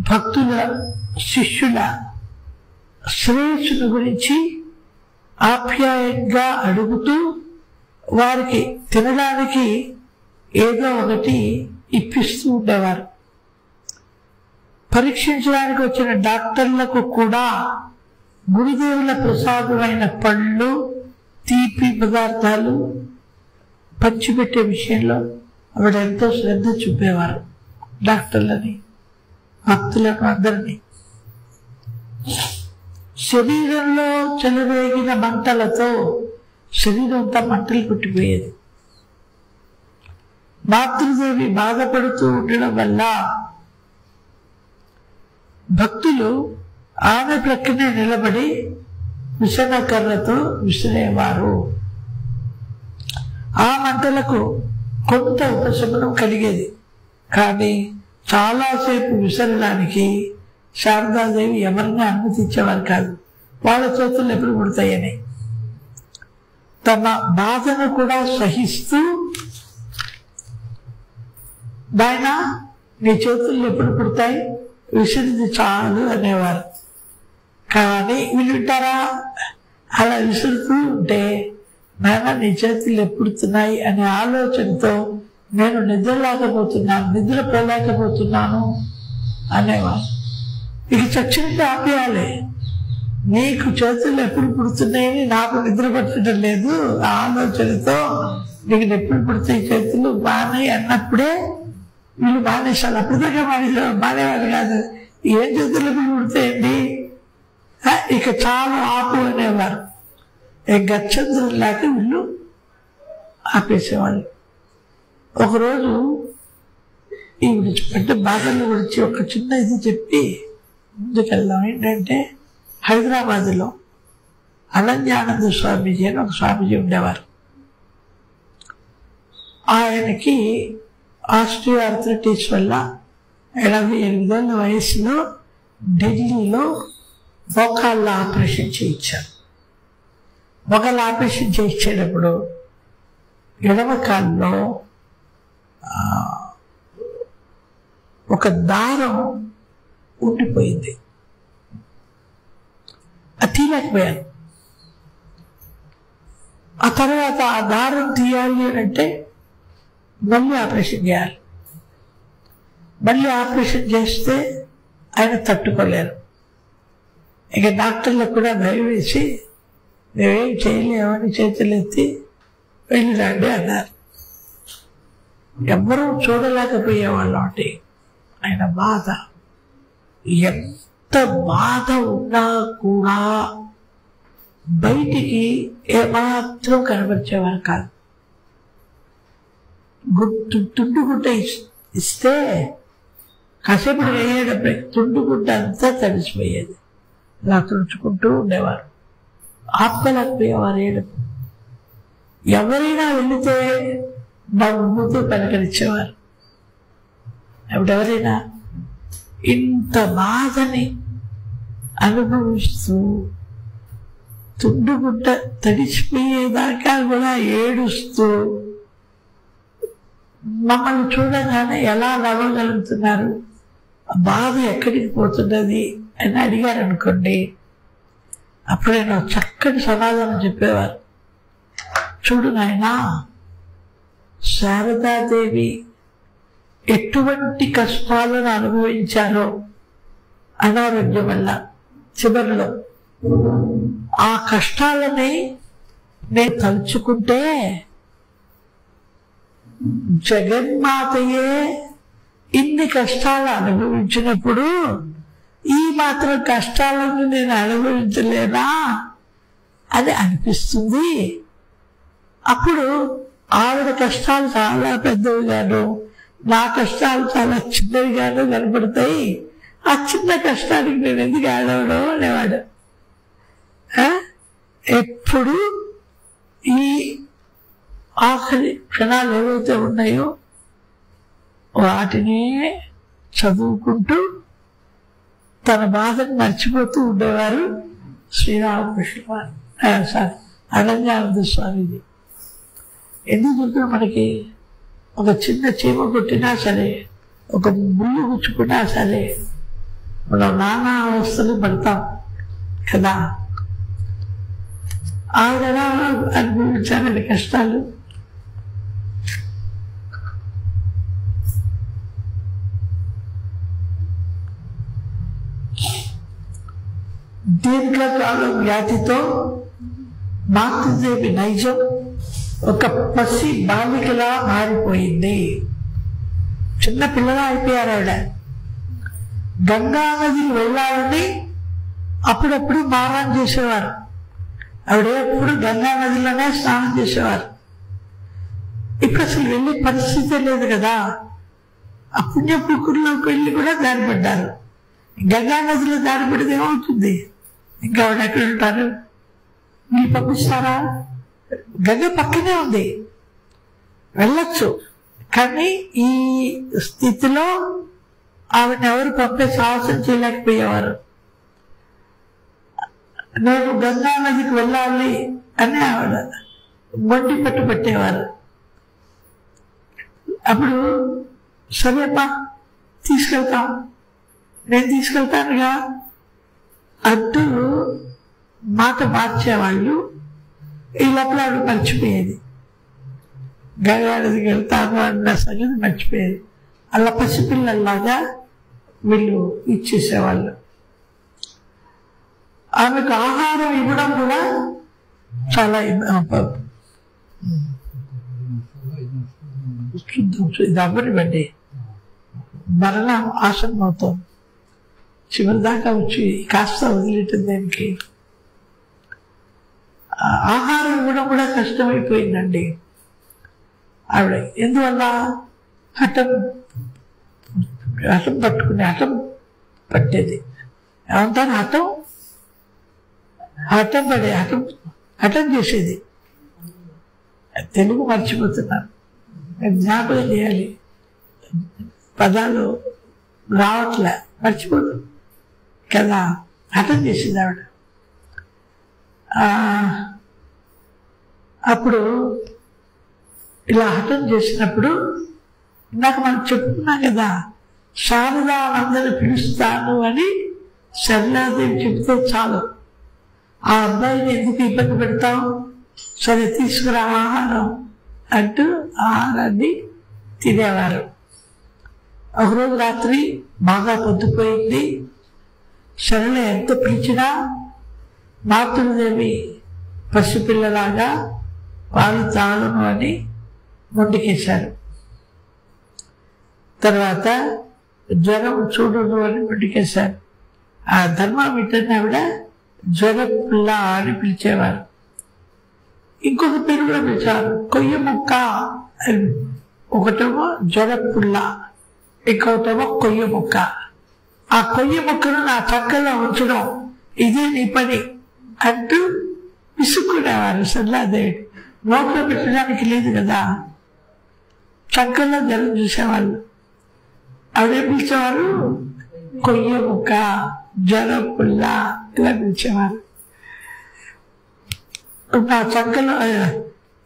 భక్తుల, శిష్యుల శ్రేయస్సును గురించి ఆప్యాయంగా అడుగుతూ వారికి తినడానికి ఏదో ఒకటి ఇప్పిస్తూ ఉండేవారు. పరీక్షించడానికి వచ్చిన డాక్టర్లకు కూడా గురుదేవుల ప్రసాదమైన పళ్ళు, తీపి పదార్థాలు పంచిపెట్టే విషయంలో ఆవిడ ఎంతో శ్రద్ధ చూపేవారు. డాక్టర్లని, భక్తులను అందరినీ. శరీరంలో చెలరేగిన మంటలతో శరీరం అంతా మంటలు పుట్టిపోయేది. మాతృదేవి బాధపడుతూ ఉండడం వల్ల భక్తులు ఆమె ప్రక్కనే నిలబడి విసనకర్రతో విసిరేవారు. ఆ మంటలకు కొంత ఉపశమనం కలిగేది, కానీ చాలాసేపు విసరడానికి శారదాదేవి ఎవరిని అనుమతించేవారు కాదు. వాళ్ళ చేతులు ఎప్పుడు పుడతాయని తమ బాధను కూడా సహిస్తూ నాయన నీ చేతుల్లో ఎప్పుడు పుడతాయి, విసిరింది చాలు అనేవారు. కానీ వింటారా? అలా విసురుతూ ఉంటే నాయన నీ చేతులు ఎప్పుడుతున్నాయి అనే ఆలోచనతో నేను నిద్రపోలేకపోతున్నాను అనేవారు. ఇక చచ్చినట్టు ఆపేయాలి. నీకు చేతులు ఎప్పుడు పుడుతున్నాయని నాకు నిద్ర పట్టడం లేదు, ఆ ఆలోచనతో నీకు ఎప్పుడు పుడతాయి చేతులు బాగానే అన్నప్పుడే వీళ్ళు మానేశారు. అప్పటిదాకా మానేవాడు కాదు. ఏం చేతులు ఎప్పుడు పుడతాయండి, ఇక చాలా ఆపు అనేవారు. గచ్చంద్రం లేక వీళ్ళు ఆపేసేవాళ్ళు. ఒకరోజు ఈ విడిచిపెట్టే బాధల గురించి ఒక చిన్న ఇది చెప్పి ముందుకెళ్దాం. ఏంటంటే హైదరాబాద్లో అనన్యానంద స్వామీజీ అని ఒక స్వామీజీ ఉండేవారు. ఆయనకి ఆస్టియోఆర్థరైటిస్ వల్ల 88 ఏళ్ళ వయసులో ఢిల్లీలో మోకాళ్ళ ఆపరేషన్ చేయించారు. మోకాళ్ళ ఆపరేషన్ చేయించేటప్పుడు ఎడమ కాళ్ళలో ఒక దారం ఉండిపోయింది. అది తీయలేకపోయాను. ఆ తర్వాత ఆ దారం తీయాలి అంటే మళ్ళీ ఆపరేషన్ చేయాలి. మళ్ళీ ఆపరేషన్ చేస్తే ఆయన తట్టుకోలేరు. ఇక డాక్టర్లకు కూడా భయం వేసి మేమేం చేయలేమని చేతులెత్తి వెళ్ళిరండి అన్నారు. ఎవ్వరూ చూడలేకపోయేవాళ్ళం. అంటే ఆయన బాధ, ఎంత బాధ ఉన్నా కూడా బయటికి ఏమాత్రం కనబరిచేవారు కాదు. తుండు గుడ్డ ఇస్తే కాసేపటి వేయేటప్పుడు తుండు గుడ్డ అంతా తడిసిపోయేది. ఇలా తుడుచుకుంటూ ఉండేవారు. ఆపలేకపోయేవారు ఏడుపు. ఎవరైనా వెళితే నవ్వుతూ పలకరించేవారు. ఎవరెవరైనా ఇంత బాధని అనుభవిస్తూ తుండుగుడ్డ తడిచిపోయేదాకా కూడా ఏడుస్తూ మమ్మల్ని చూడగానే ఎలా నవ్వగలుగుతున్నారు, బాధ ఎక్కడికి పోతున్నది అని అడిగారు అనుకోండి, అప్పుడు నేను చక్కటి సమాధానం చెప్పేవారు. చూడు నాయనా, శారదాదేవి ఎటువంటి కష్టాలను అనుభవించారో అనారోగ్యం వల్ల చివరిలో, ఆ కష్టాలని నేను తలుచుకుంటే జగన్మాతయే ఇన్ని కష్టాలు అనుభవించినప్పుడు ఈ మాత్రం కష్టాలను నేను అనుభవించలేనా అని అనిపిస్తుంది. అప్పుడు ఆవిడ కష్టాలు చాలా పెద్దవిగాను, నా కష్టాలు చాలా చిన్నవిగాను కనపడతాయి. ఆ చిన్న కష్టానికి నేను ఎందుకు ఆడవడం అనేవాడు. ఎప్పుడు ఈ ఆఖరి క్షణాలు ఏవైతే ఉన్నాయో వాటిని చదువుకుంటూ తన బాధను మర్చిపోతూ ఉండేవారు శ్రీరామకృష్ణ అనన్యానంద స్వామిజీ. ఎందుకంటే మనకి ఒక చిన్న చీమ కొట్టినా సరే, ఒక ముళ్ళు గుచ్చుకున్నా సరే మనం నానా అవస్థలు పడతాం కదా. ఆవిడ అనుభవించాలని కష్టాలు. దీర్ఘకాలం వ్యాధితో మాతృదేవి నైజం ఒక పసి బాలికలా మారిపోయింది. చిన్న పిల్లలా అయిపోయారు ఆవిడ. గంగా నదికి వెళ్ళాలని అప్పుడప్పుడు మారాన్ చేసేవారు. ఆవిడ ఎప్పుడు గంగా నదిలోనే స్నానం చేసేవారు. ఇప్పుడు అసలు వెళ్ళే పరిస్థితే లేదు కదా. ఆ పుణ్యపుకుల్లోకి వెళ్ళి కూడా దారిపడ్డారు. గంగా నదిలో దారిపడితే ఏమవుతుంది? ఇంకా ఆవిడ ఎక్కడ ఉంటారు? మీరు పంపిస్తారా? గంగ పక్కనే ఉంది, వెళ్ళొచ్చు. కానీ ఈ స్థితిలో ఆవిడని ఎవరు పంపే సాహసం చేయలేకపోయేవారు. నేను గంగా నదికి వెళ్ళాలి అని ఆవిడ మొండి పట్టు పెట్టేవారు. అప్పుడు సరే అమ్మా తీసుకెళ్తాం, నేను తీసుకెళ్తానుగా అంటూ మాట మార్చేవాళ్ళు. ఈ లోపల ఆవిడ మర్చిపోయేది, గంగానదికి వెళ్తాను అన్న సంగతి మర్చిపోయేది. అలా పసిపిల్లల్లాగా వీళ్ళు ఇచ్చేసేవాళ్ళు. ఆమెకు ఆహారం ఇవ్వడం కూడా చాలా ఇది అవ్వనివ్వండి, మరణం ఆసనం అవుతాం, చివరి దాకా వచ్చి కాస్త వదిలేయటం దానికి. ఆహారం ఇవ్వడం కూడా కష్టమైపోయిందండి ఆవిడ. ఎందువల్ల హఠం పట్టేది, ఏమంటారు హఠం చేసేది. తెలుగు మర్చిపోతున్నాను, జ్ఞాపకం చేయాలి, పదాలు రావట్లే, మర్చిపోదు కదా. హఠం చేసేది ఆవిడ. అప్పుడు ఇలా హఠం చేసినప్పుడు ఇందాక మనం చెప్పుకున్నాం కదా, శారదా అందరిని పిలుస్తాను అని సరళాదేవి చెప్తే చాలు, ఆ అబ్బాయిని ఎందుకు ఇబ్బంది పెడతావు, సరే తీసుకురా ఆహారం అంటూ ఆహారాన్ని తినేవారు. ఒకరోజు రాత్రి బాగా పొద్దుపోయింది. సరళ ఎంత పిలిచినా మాతృదేవి పసిపిల్లలాగా పాలు తాగను అని మొండికేశారు. తర్వాత జ్వరం చూడను అని మొండికేశారు. ఆ థర్మామీటర్ని ఆవిడ జ్వరపుల్ల అని పిలిచేవారు. ఇంకొక పేరు కూడా పిలిచారు, కొయ్య ముక్క. ఒకటేమో జ్వరపుల్ల, ఇంకొకటేమో కొయ్య ముక్క. ఆ కొయ్య ముక్కను నా చక్కలో ఉంచడం ఇదే నీ పని అంటూ విసుక్కునేవారు సరళాదేవి. నోట్లో పెట్టడానికి లేదు కదా, చక్కలో జ్వరం చూసేవాళ్ళు. ఆవిడే పిలిచేవారు కొయ్య ముక్క, జ్వరం పుల్ల ఇలా పిలిచేవారు. నా చక్కలో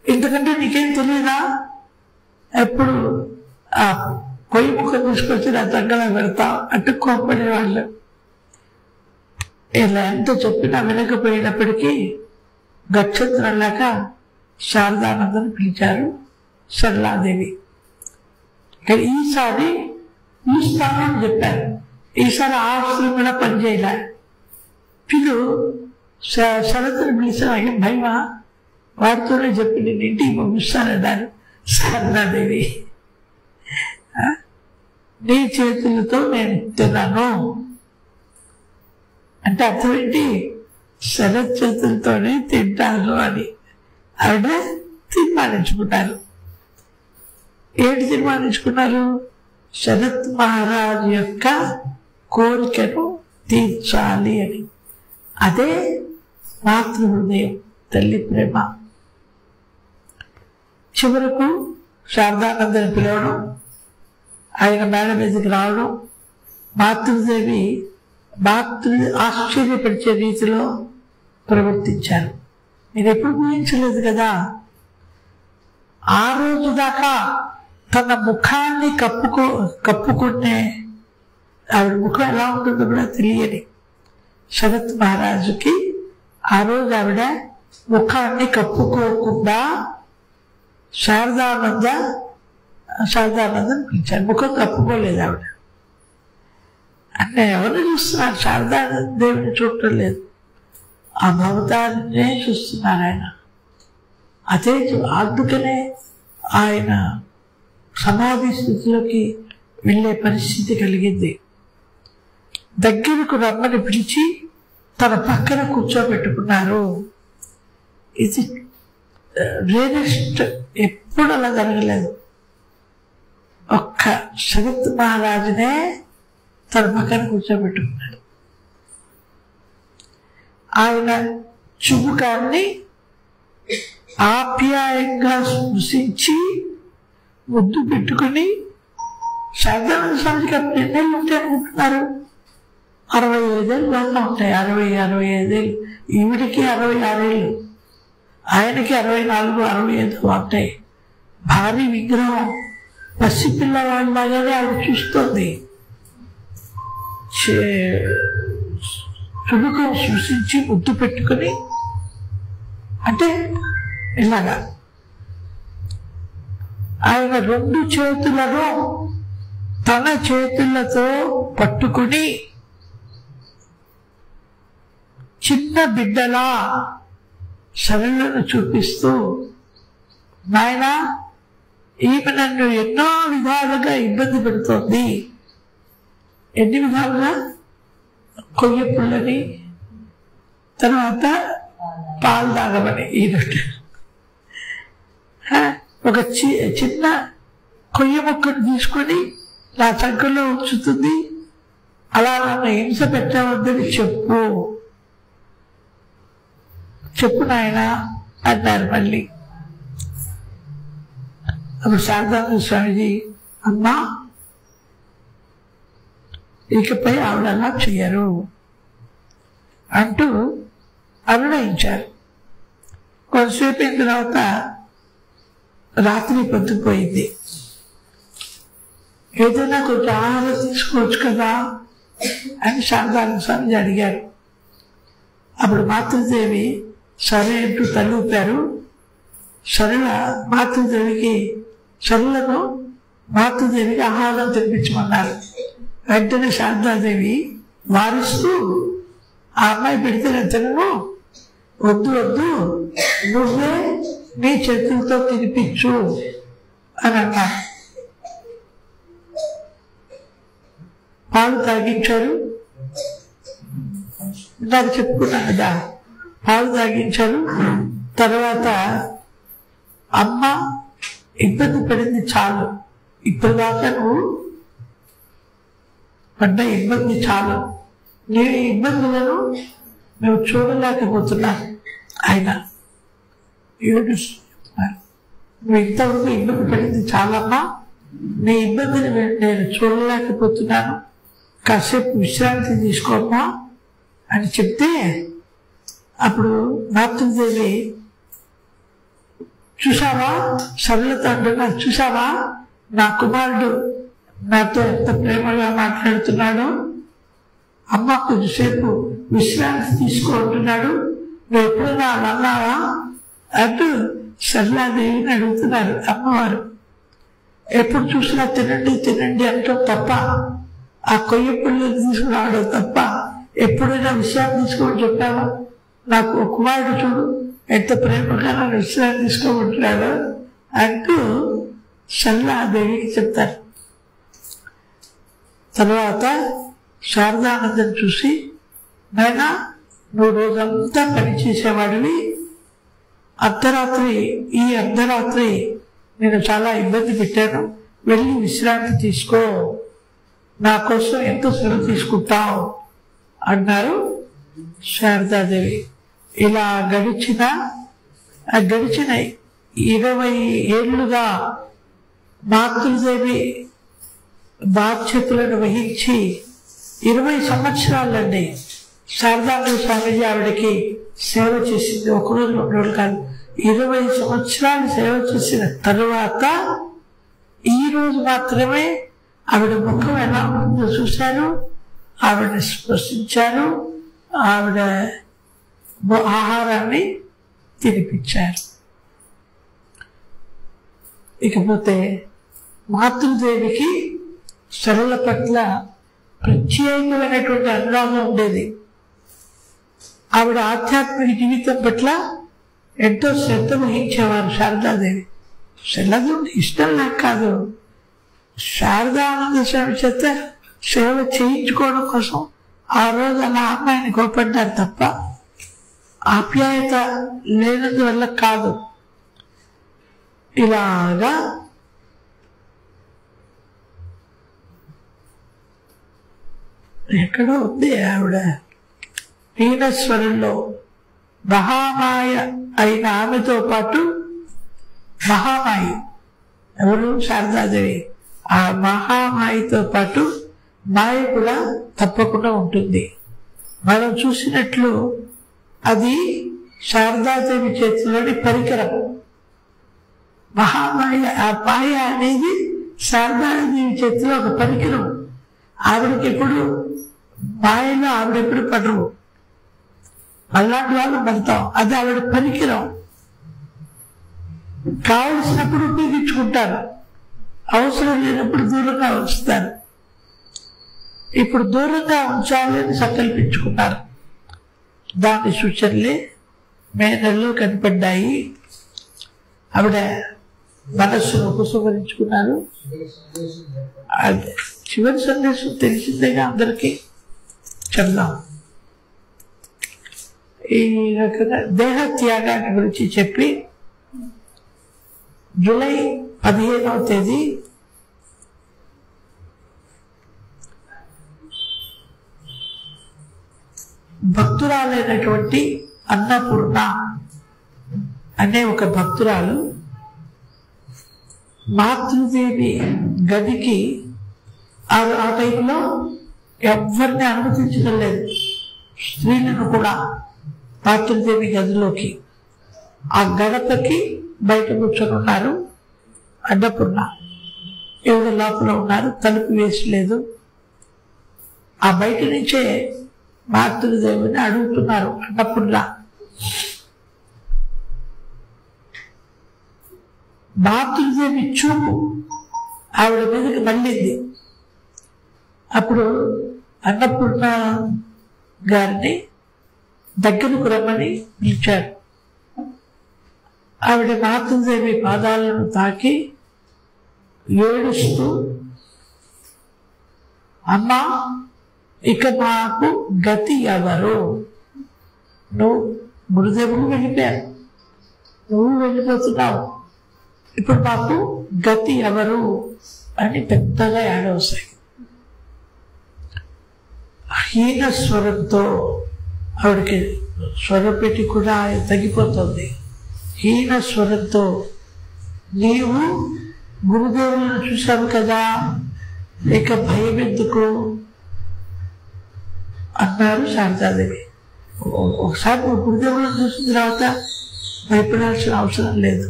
ఇంతకంటే నీకేం తెలియదా, ఎప్పుడు ఆ కొయ్య ముక్క తీసుకొచ్చి నా చక్కలో పెడతావు అంటూ కోపడేవాళ్ళు. ఇలా ఎంత చెప్పినా వినకపోయినప్పటికీ గక్షత్రం లేక శారదానందని పిలిచారు సరళాదేవి. కానీ ఈసారి పిలుస్తాను అని చెప్పారు. ఈసారి ఆస్తులు కూడా పనిచేయలే. పిలు శరత్ని పిలిచిన నాకేం భయమా, వాడితోనే చెప్పి నేను ఇంటికి పంపిస్తానన్నారు శారదాదేవి. నీ చేతులతో నేను తిన్నాను అంటే అర్థం ఏంటి, శరత్ చేతులతోనే తింటాను అని ఆవిడ తీర్మానించుకున్నారు. ఏంటి తీర్మానించుకున్నారు, శరత్ మహారాజు యొక్క కోరికను తీర్చాలి అని. అదే మాతృహృదయం, తల్లి ప్రేమ. చివరకు శారదానందని పిలవడం, ఆయన మేడ మీదకి రావడం, మాతృదేవి ఆశ్చర్యపరిచే రీతిలో ప్రవర్తించారు. మీరు ఎప్పుడు ఊహించలేదు కదా, ఆ రోజు దాకా తన ముఖాన్ని కప్పుకునే ఆవిడ ముఖం ఎలా ఉంటుందో కూడా తెలియని శరత్ మహారాజుకి ఆ రోజు ఆవిడ ముఖాన్ని కప్పుకోకుండా శారదానందని పిలిచారు. ముఖం కప్పుకోలేదు ఆవిడ. అంటే ఎవరిని చూస్తున్నారు, శారదాదేవిని చూడటం లేదు, ఆ భవతాన్నే చూస్తున్నారు ఆయన. అదే అందుకనే ఆయన సమాధి స్థితిలోకి వెళ్ళే పరిస్థితి కలిగింది. దగ్గరకు రమ్మని పిలిచి తన పక్కన కూర్చోబెట్టుకున్నారు. ఇది రేరెస్ట్, ఎప్పుడు అలా జరగలేదు. ఒక్క శరత్ మహారాజునే తన పక్కన కూర్చోబెట్టుకున్నాడు. ఆయన చుబుకాన్ని ఆప్యాయంగా స్పృశించి ముద్దు పెట్టుకుని, శారదానంద స్వామికి అప్పుడు ఎన్నేళ్ళు ఉంటాయి అనుకుంటున్నారు, 65 ఏళ్ళు దాకా ఉంటాయి. 65 ఏళ్ళు, ఈవిడికి 66 ఏళ్ళు, ఆయనకి 64, 65 ఉంటాయి. భారీ విగ్రహం, పసిపిల్లవాళ్ళలాగానే ఆవిడ చూస్తుంది. చుడుకుని సృష్టించి ముద్దు పెట్టుకుని, అంటే ఇలాగా ఆయన 2 చేతులను తన చేతులతో పట్టుకుని చిన్న బిడ్డలా సరళను చూపిస్తూ, నాయనా ఈమె నన్ను ఎన్నో విధాలుగా ఇబ్బంది పెడుతోంది. ఎన్ని విధాలుగా? కొయ్య పుల్లని, తర్వాత పాలు తాగమని, ఈ 2 ఒక చిన్న కొయ్య మొక్కను తీసుకొని నా సంఖ్యలో ఉంచుతుంది. అలా నన్ను హింస పెట్టవద్దని చెప్పు నాయన అన్నారు. మళ్ళీ అప్పుడు శారదానంద స్వామిజీ, అమ్మా ఇకపై ఆవిడ అలా చెయ్యరు అంటూ అనునయించారు. కొంతసేపు అయిన తర్వాత రాత్రి పొద్దుపోయింది. ఏదైనా కొంచెం ఆహారం తీసుకోవచ్చు కదా అని శారదానంద స్వామిజీ అడిగారు. అప్పుడు మాతృదేవి సరే అంటూ తలూపారు. సరళను మాతృదేవికి ఆహారం తినిపించమన్నారు. వెంటనే శారదాదేవి వారిస్తూ, ఆ అమ్మాయి పెడితే నేను తినను, వద్దు వద్దు, నువ్వే నీ చేతులతో తినిపించు అని అన్నారు. పాలు తాగించారు. నాకు చెప్పుకున్నాను కదా, పాలు తాగించారు. తర్వాత అమ్మ ఇబ్బంది పడింది చాలు, ఇప్పటిదాకా నువ్వు పడ్డ ఇబ్బంది చాలు, నీ ఇబ్బందులను మేము చూడలేకపోతున్నాను. ఆయన ఏడుస్తున్నారు. నువ్వు ఇంతవరకు ఇబ్బంది పడింది చాలమ్మా, నీ ఇబ్బందిని నేను చూడలేకపోతున్నాను, కాసేపు విశ్రాంతి తీసుకోమ్మా అని చెప్తే, అప్పుడు మాతృదేవి చూసావా, సరళత అంటున్నారు, చూసావా నా కుమారుడు నాతో ఎంత ప్రేమగా మాట్లాడుతున్నాడో, అమ్మ కొద్దిసేపు విశ్రాంతి తీసుకుంటున్నాడు, నువ్వు ఎప్పుడైనా అన్నావా అంటూ సరళాదేవిని అడుగుతున్నారు అమ్మవారు. ఎప్పుడు చూసినా తినండి తినండి అంటూ తప్ప, ఆ కొయ్య పుల్లలు తీసుకురావడం తప్ప ఎప్పుడైనా విశ్రాంతి తీసుకోమని చెప్పావా? నాకు ఒక కుమారుడు చూడు ఎంత ప్రేమగా నన్ను విశ్రాంతి తీసుకోమంటున్నాడు అంటూ సరళాదేవికి చెప్తారు. తర్వాత శారదానందని చూసి, నాయనా నువ్వు రోజంతా పనిచేసేవాడివి, ఈ అర్ధరాత్రి నేను చాలా ఇబ్బంది పెట్టాను, వెళ్ళి విశ్రాంతి తీసుకో, నా కోసం ఎంతో శ్రమ తీసుకుంటావు అన్నారు శారదాదేవి. ఇలా గడిచిన 20 ఏళ్లుగా మాతృదేవి బాధ్యతలను వహించి 20 సంవత్సరాలండి శారదానంద స్వామిజీ ఆవిడకి సేవ చేసింది. ఒకరోజు 2 రోజులు కాదు, 20 సంవత్సరాలు సేవ చేసిన తరువాత ఈ రోజు మాత్రమే ఆవిడ ముఖం ఎలా ఉందో చూశారు, ఆవిడని స్పృశించారు, ఆవిడ ఆహారాన్ని తినిపించారు. ఇకపోతే మాతృదేవికి సరళ పట్ల ప్రత్యేకమైనటువంటి అనురాగం ఉండేది. ఆవిడ ఆధ్యాత్మిక జీవితం పట్ల ఎంతో శ్రద్ధ వహించేవారు శారదాదేవి. సరళదేవుని ఇష్టం లేక కాదు, శారదానంద స్వామి చేత సేవ చేయించుకోవడం కోసం ఆ రోజు అలా అమ్మాయిని కోపడ్డారు తప్ప ఆప్యాయత లేనందువల్ల కాదు. ఇలాగా ఎక్కడో ఉంది ఆవిడ హీనస్వరంలో మహామాయ అయిన ఆమెతో పాటు మహామాయి ఎవరు? శారదాదేవి. ఆ మహామాయితో పాటు మాయ కూడా తప్పకుండా ఉంటుంది. మనం చూసినట్లు అది శారదాదేవి చేతిలోని పరికరం. మహామాయ, ఆ మాయ అనేది శారదాదేవి చేతిలో ఒక పరికరం. ఆవిడకి ఎప్పుడు మాయలో ఆవిడెప్పుడు పడరు, అలాంటి వాళ్ళు పడతాం. అది ఆవిడ పరికరం. కావలసినప్పుడు ఉపయోగించుకుంటారు, అవసరం లేనప్పుడు దూరంగా ఉంచుతారు. ఇప్పుడు దూరంగా ఉంచాలని సంకల్పించుకున్నారు. దాని సూచనలే మే నెలలో కనపడ్డాయి. ఆవిడ మనస్సును ఉపసంహరించుకున్నారు. అదే చివరి సందేశం తెలిసిందేగా అందరికీ, చెప్దాం. ఈ రకంగా దేహ త్యాగాన్ని గురించి చెప్పి జూలై 15వ తేదీ భక్తురాలైనటువంటి అన్నపూర్ణ అనే ఒక భక్తురాలు మాతృదేవి గదికి ఆ టైంలో ఎవరిని అనుమతించడం లేదు, స్త్రీలను కూడా మాతృదేవి గదిలోకి. ఆ గడపకి బయట కూర్చొని ఉన్నారు అన్నపూర్ణ. ఎవరు లోపల ఉన్నారు, తలుపు వేసలేదు. ఆ బయట నుంచే మాతృదేవిని అడుగుతున్నారు అన్నపూర్ణ. మాతృదేవి చూపు ఆవిడ మీదకి మళ్ళింది. అప్పుడు అన్నపూర్ణ గారిని దగ్గరకు రమ్మని పిలిచారు. ఆవిడ మాతృదేవి పాదాలను తాకి ఏడుస్తూ, అమ్మా ఇక మాకు గతి ఎవరు? నువ్వు గురుదేవుడు వెళ్ళిపోయారు, నువ్వు వెళ్ళిపోతున్నావు, ఇప్పుడు మాకు గతి ఎవరు అని పెద్దగా ఏడవసాయి. హీన స్వరంతో ఆవిడకి స్వరం పెట్టి కూడా తగ్గిపోతుంది. హీన స్వరంతో, నీవు గురుదేవులను చూశావు కదా, ఇక భయం ఎందుకు అన్నారు శారదాదేవి. ఒకసారి నువ్వు గురుదేవులను చూసిన తర్వాత భయపడాల్సిన అవసరం లేదు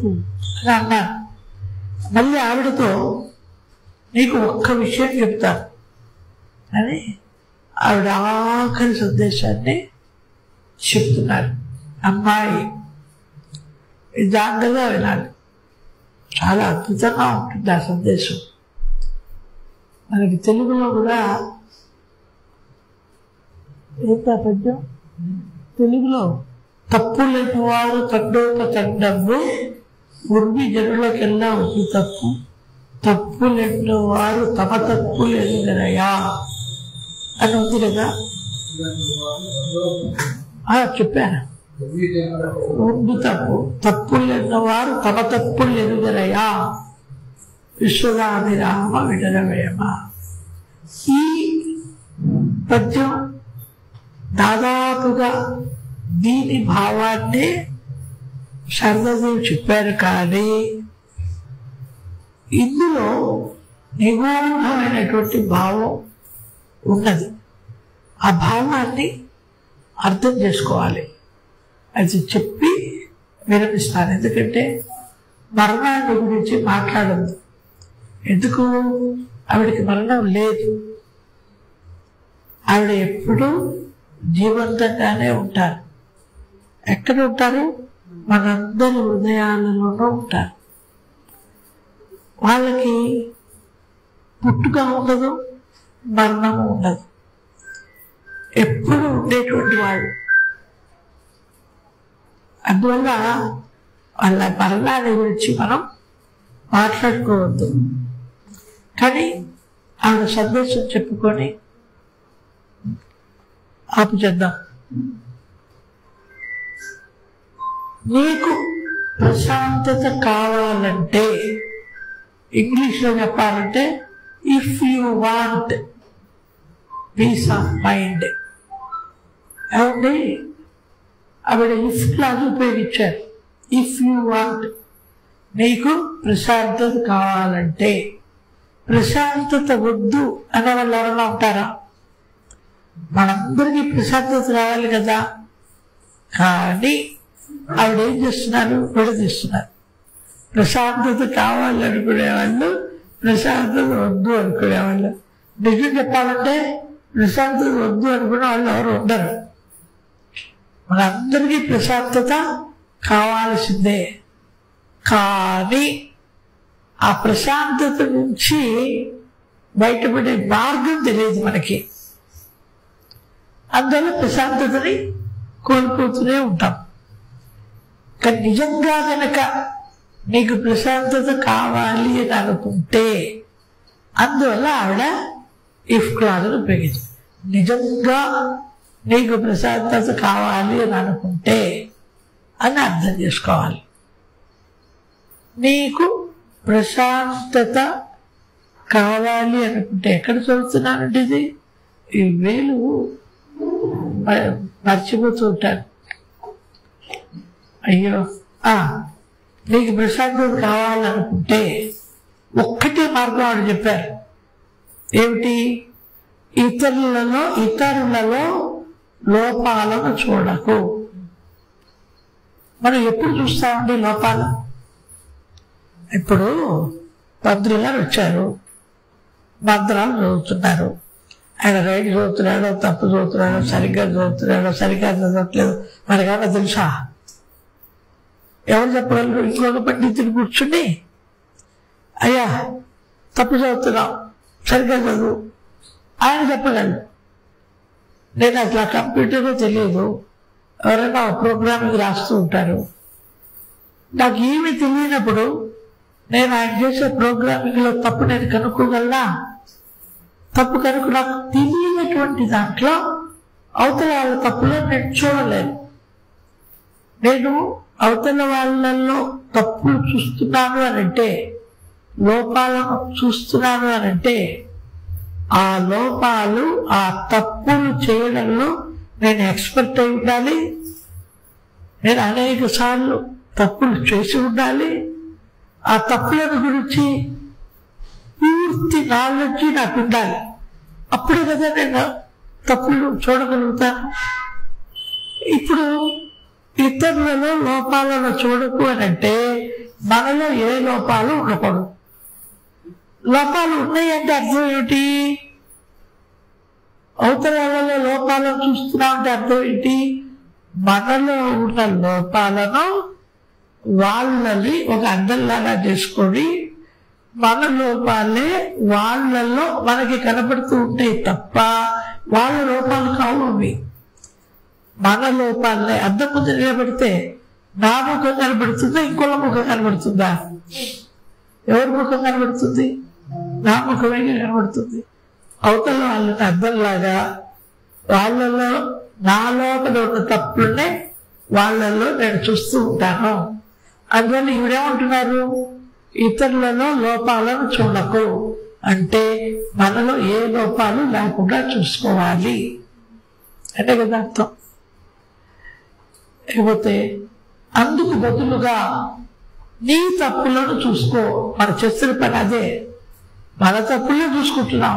అని అన్నారు. మళ్ళీ ఆవిడతో నీకు ఒక్క విషయం చెప్తాను అని ఆవిడ ఆఖరి సందేశాన్ని చెప్తున్నారు. అమ్మాయి జాగ్రత్తగా వినాలి, చాలా అద్భుతంగా ఉంటుంది ఆ సందేశం. మనకి తెలుగులో కూడా ఏంటా పద్యం, తెలుగులో తప్పు లేని వారు తండోప తండము ఉర్వి జనులకెల్లా ఉంది తప్పు, తప్పు లేని వారు తమ తప్పు ఎదుగరయా అని ఉంది కదా. చెప్పాను, ఉంది తప్పు, తప్పులు లేనివారు తమ తప్పులు ఎదుగరయా విశ్వదాభిరామ విడరవేమ. ఈ పద్యం దాదాపుగా దీని భావాన్ని శారదాదేవి చెప్పారు. కానీ ఇందులో నిగూఢమైనటువంటి భావం ఉన్నది. ఆ భావాన్ని అర్థం చేసుకోవాలి. అది చెప్పి విరమిస్తాను. ఎందుకంటే మరణాన్ని గురించి మాట్లాడద్దు. ఎందుకు? ఆవిడకి మరణం లేదు, ఆవిడ ఎప్పుడూ జీవంతంగానే ఉంటారు. ఎక్కడ ఉంటారు? మనందరి హృదయాలలోనూ ఉంటారు. వాళ్ళకి పుట్టుక ఉండదు, మరణము ఉండదు, ఎప్పుడు ఉండేటువంటి వాళ్ళు. అందువల్ల వాళ్ళ మరణాన్ని గురించి మనం మాట్లాడుకోవద్దు. కానీ ఆవిడ సందేశం చెప్పుకొని ఆపు చేద్దాం. నీకు ప్రశాంతత కావాలంటే, ఇంగ్లీష్లో చెప్పాలంటే, if you want peace of mind. ఏమండి, ఆవిడ ఇఫ్ క్లాస్ ఉపయోగించారు. ఇఫ్ యూ వాంట్, నీకు ప్రశాంతత కావాలంటే. ప్రశాంతత వద్దు అనే వాళ్ళు ఎవరైనా ఉంటారా? మనందరికీ ప్రశాంతత రావాలి కదా. కానీ ఆవిడ ఏం చేస్తున్నారు? విడదీస్తున్నారు. ప్రశాంతత కావాలనుకునే వాళ్ళు ప్రశాంతత వద్దు అనుకునేవాళ్ళు. నిజం చెప్పాలంటే ప్రశాంతత వద్దు అనుకునే వాళ్ళు ఎవరు ఉండరు. మనందరికీ ప్రశాంతత కావాల్సిందే. కానీ ఆ ప్రశాంతత నుంచి బయటపడే మార్గం తెలియదు మనకి. అందువల్ల ప్రశాంతతని కోల్పోతూనే ఉంటాం. కానీ నిజంగా కనుక నీకు ప్రశాంతత కావాలి అని అనుకుంటే, అందువల్ల ఆవిడ ఇఫ్ క్లాజ్ను ఉపయోగించింది. నిజంగా నీకు ప్రశాంతత కావాలి అని అనుకుంటే అని అర్థం చేసుకోవాలి. నీకు ప్రశాంతత కావాలి అనుకుంటే ఎక్కడ చదువుతున్నానంటే ఇది ఈ వేలు మర్చిపోతూ ఉంటాను. అయ్యో, నీకు ప్రశాంతత కావాలనుకుంటే ఒక్కటే మార్గం ఆవిడ చెప్పారు. ఏమిటి? ఇతరులలో లోపాలను చూడకు. మనం ఎప్పుడు చూస్తామండి లోపాలు? ఇప్పుడు పంతులు గారు వచ్చారు, మంత్రాలు చదువుతున్నారు. ఆయన రైట్ చదువుతున్నాడో తప్పు చదువుతున్నాడో, సరిగ్గా చదువుతున్నాడో సరిగ్గా చదవట్లేదు మనకేమన్నా తెలుసా? ఎవరు చెప్పగలరు? ఇంకొక పండితుడు కూర్చుని అయ్యా తప్పు చదువుతున్నాం సరిగ్గా చదువు ఆయన చెప్పగలరు. నేను అట్లా కంప్యూటర్లో తెలియదు, ఎవరైనా ప్రోగ్రామింగ్ రాస్తూ ఉంటారు. నాకు ఏమీ తెలియనప్పుడు నేను ఆయన చేసే ప్రోగ్రామింగ్లో తప్పు నేను కనుక్కోగలనా? తప్పు కనుక నాకు తెలియనటువంటి దాంట్లో అవతల వాళ్ళ తప్పులో నేను చూడలేను. నేను అవతల వాళ్ళల్లో తప్పులు చూస్తున్నాను అనంటే, లోపాలను చూస్తున్నాను అనంటే, ఆ లోపాలు ఆ తప్పులు చేయడంలో నేను ఎక్స్పర్ట్ అయి ఉండాలి. నేను అనేక సార్లు తప్పులు చేసి ఉండాలి. ఆ తప్పులను గురించి పూర్తి నాలెడ్జ్ నాకు ఉండాలి. అప్పుడే కదా నేను తప్పులు చూడగలుగుతాను. ఇప్పుడు ఇతరులలో లోపాలను చూడకు అనంటే మనలో ఏ లోపాలు ఉండకూడదు. లోపాలు ఉన్నాయంటే అర్థం ఏమిటి? అవతల వాళ్ళలో లోపాలను చూస్తున్నామంటే అర్థం ఏంటి? మనలో ఉన్న లోపాలను వాళ్ళని ఒక అర్థంలాగా చేసుకొని మన లోపాలే వాళ్ళల్లో మనకి కనపడుతూ ఉంటాయి తప్ప వాళ్ళ లోపాలు కావు అవి. మన లోపాలనే అద్దం ముందు నిలబడితే నా ముఖం కనబడుతుందా, ఇంకోళ్ళ ముఖం కనబడుతుందా? ఎవరి ముఖం కనబడుతుంది? నా ముఖమే కనబడుతుంది. అవతల వాళ్ళని అర్థంలాగా వాళ్ళలో నా లోపల ఉన్న తప్పులనే వాళ్ళల్లో నేను చూస్తూ ఉంటాను. అందువల్ల ఈవిడేమంటున్నారు? ఇతరులలో లోపాలను చూడకు అంటే మనలో ఏ లోపాలు లేకుండా చూసుకోవాలి అంటే కదా అర్థం. లేకపోతే అందుకు బదులుగా నీ తప్పులను చూసుకో. మన చేస్తున్న పని అదే. మన తప్పులే చూసుకుంటున్నాం.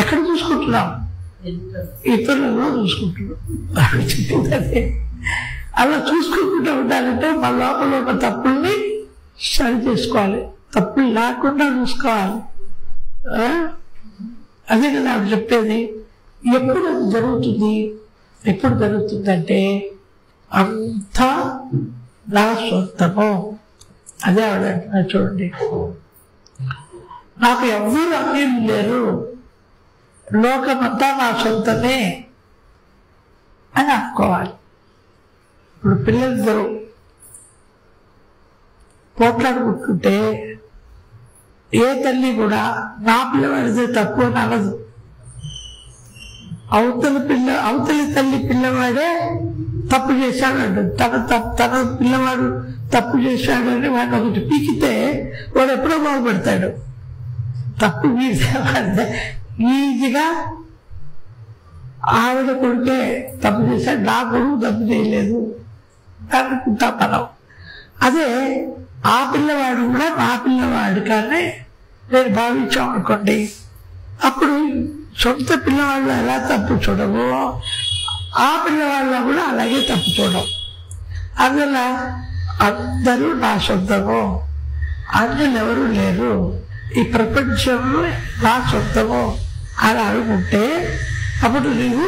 ఎక్కడ చూసుకుంటున్నాం? ఇతరులలో చూసుకుంటున్నాం. చెప్పింది అదే. అలా చూసుకుంటూ ఉండాలంటే మన లోపల ఉన్న తప్పుల్ని సరి చేసుకోవాలి. తప్పులు లేకుండా చూసుకోవాలి. అదే కదా ఆవిడ చెప్పేది. ఎప్పుడు అది జరుగుతుంది? ఎప్పుడు జరుగుతుందంటే అంతా నా సొంతము. అదే ఆవిడ అంటున్నారు చూడండి, నాకు ఎవరు అన్యులు లేరు, లోకమంతా నా సొంతమే అని అనుకోవాలి. ఇప్పుడు పిల్లలిద్దరూ పోట్లాడుకుంటుంటే ఏ తల్లి కూడా నా పిల్లవాడితే తప్పు అని అనదు. అవతలి తల్లి పిల్లవాడే తప్పు చేశాడు, తన పిల్లవాడు తప్పు చేశాడని వాడిని ఒకటి పీకితే వాడు ఎప్పుడో బాగుపడతాడు. తప్పు పీకితే ఈజీగా ఆవిడ కొడుకే తప్పు చేశాడు, నా కొడుకు తప్పు చేయలేదు అనుకుంటాం మనం. అదే ఆ పిల్లవాడు కూడా నా పిల్లవాడు కానీ నేను భావించాం అనుకోండి, అప్పుడు సొంత పిల్లవాళ్ళు ఎలా తప్పు చూడవో ఆ పిల్లవాళ్ళ కూడా అలాగే తప్పు చూడవు. అందువల్ల అందరూ నా సొంతము, అన్యులు ఎవరు లేరు, ఈ ప్రపంచంలో నా సొంతమో అని అనుకుంటే అప్పుడు నీవు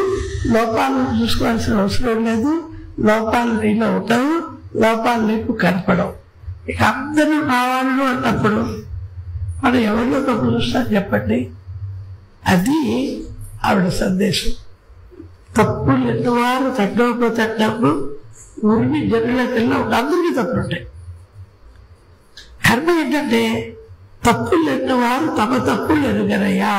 లోపాలను చూసుకోవాల్సిన అవసరం లేదు, లోపాలు నీలో ఉండవు, లోపాలు నీకు కనపడవు. ఇక అందరూ నా వాళ్ళు అన్నప్పుడు మనం ఎవరిలో తప్పు చూస్తాం చెప్పండి? అది ఆవిడ సందేశం. తప్పులు ఎన్నవారు తండోపతండము ఊరిని జనులకెల్లా అందరికీ తప్పులు ఉంటాయి. కర్మ ఏంటంటే తప్పులు ఎన్నవారు తమ తప్పులు ఎరుగరయ్యా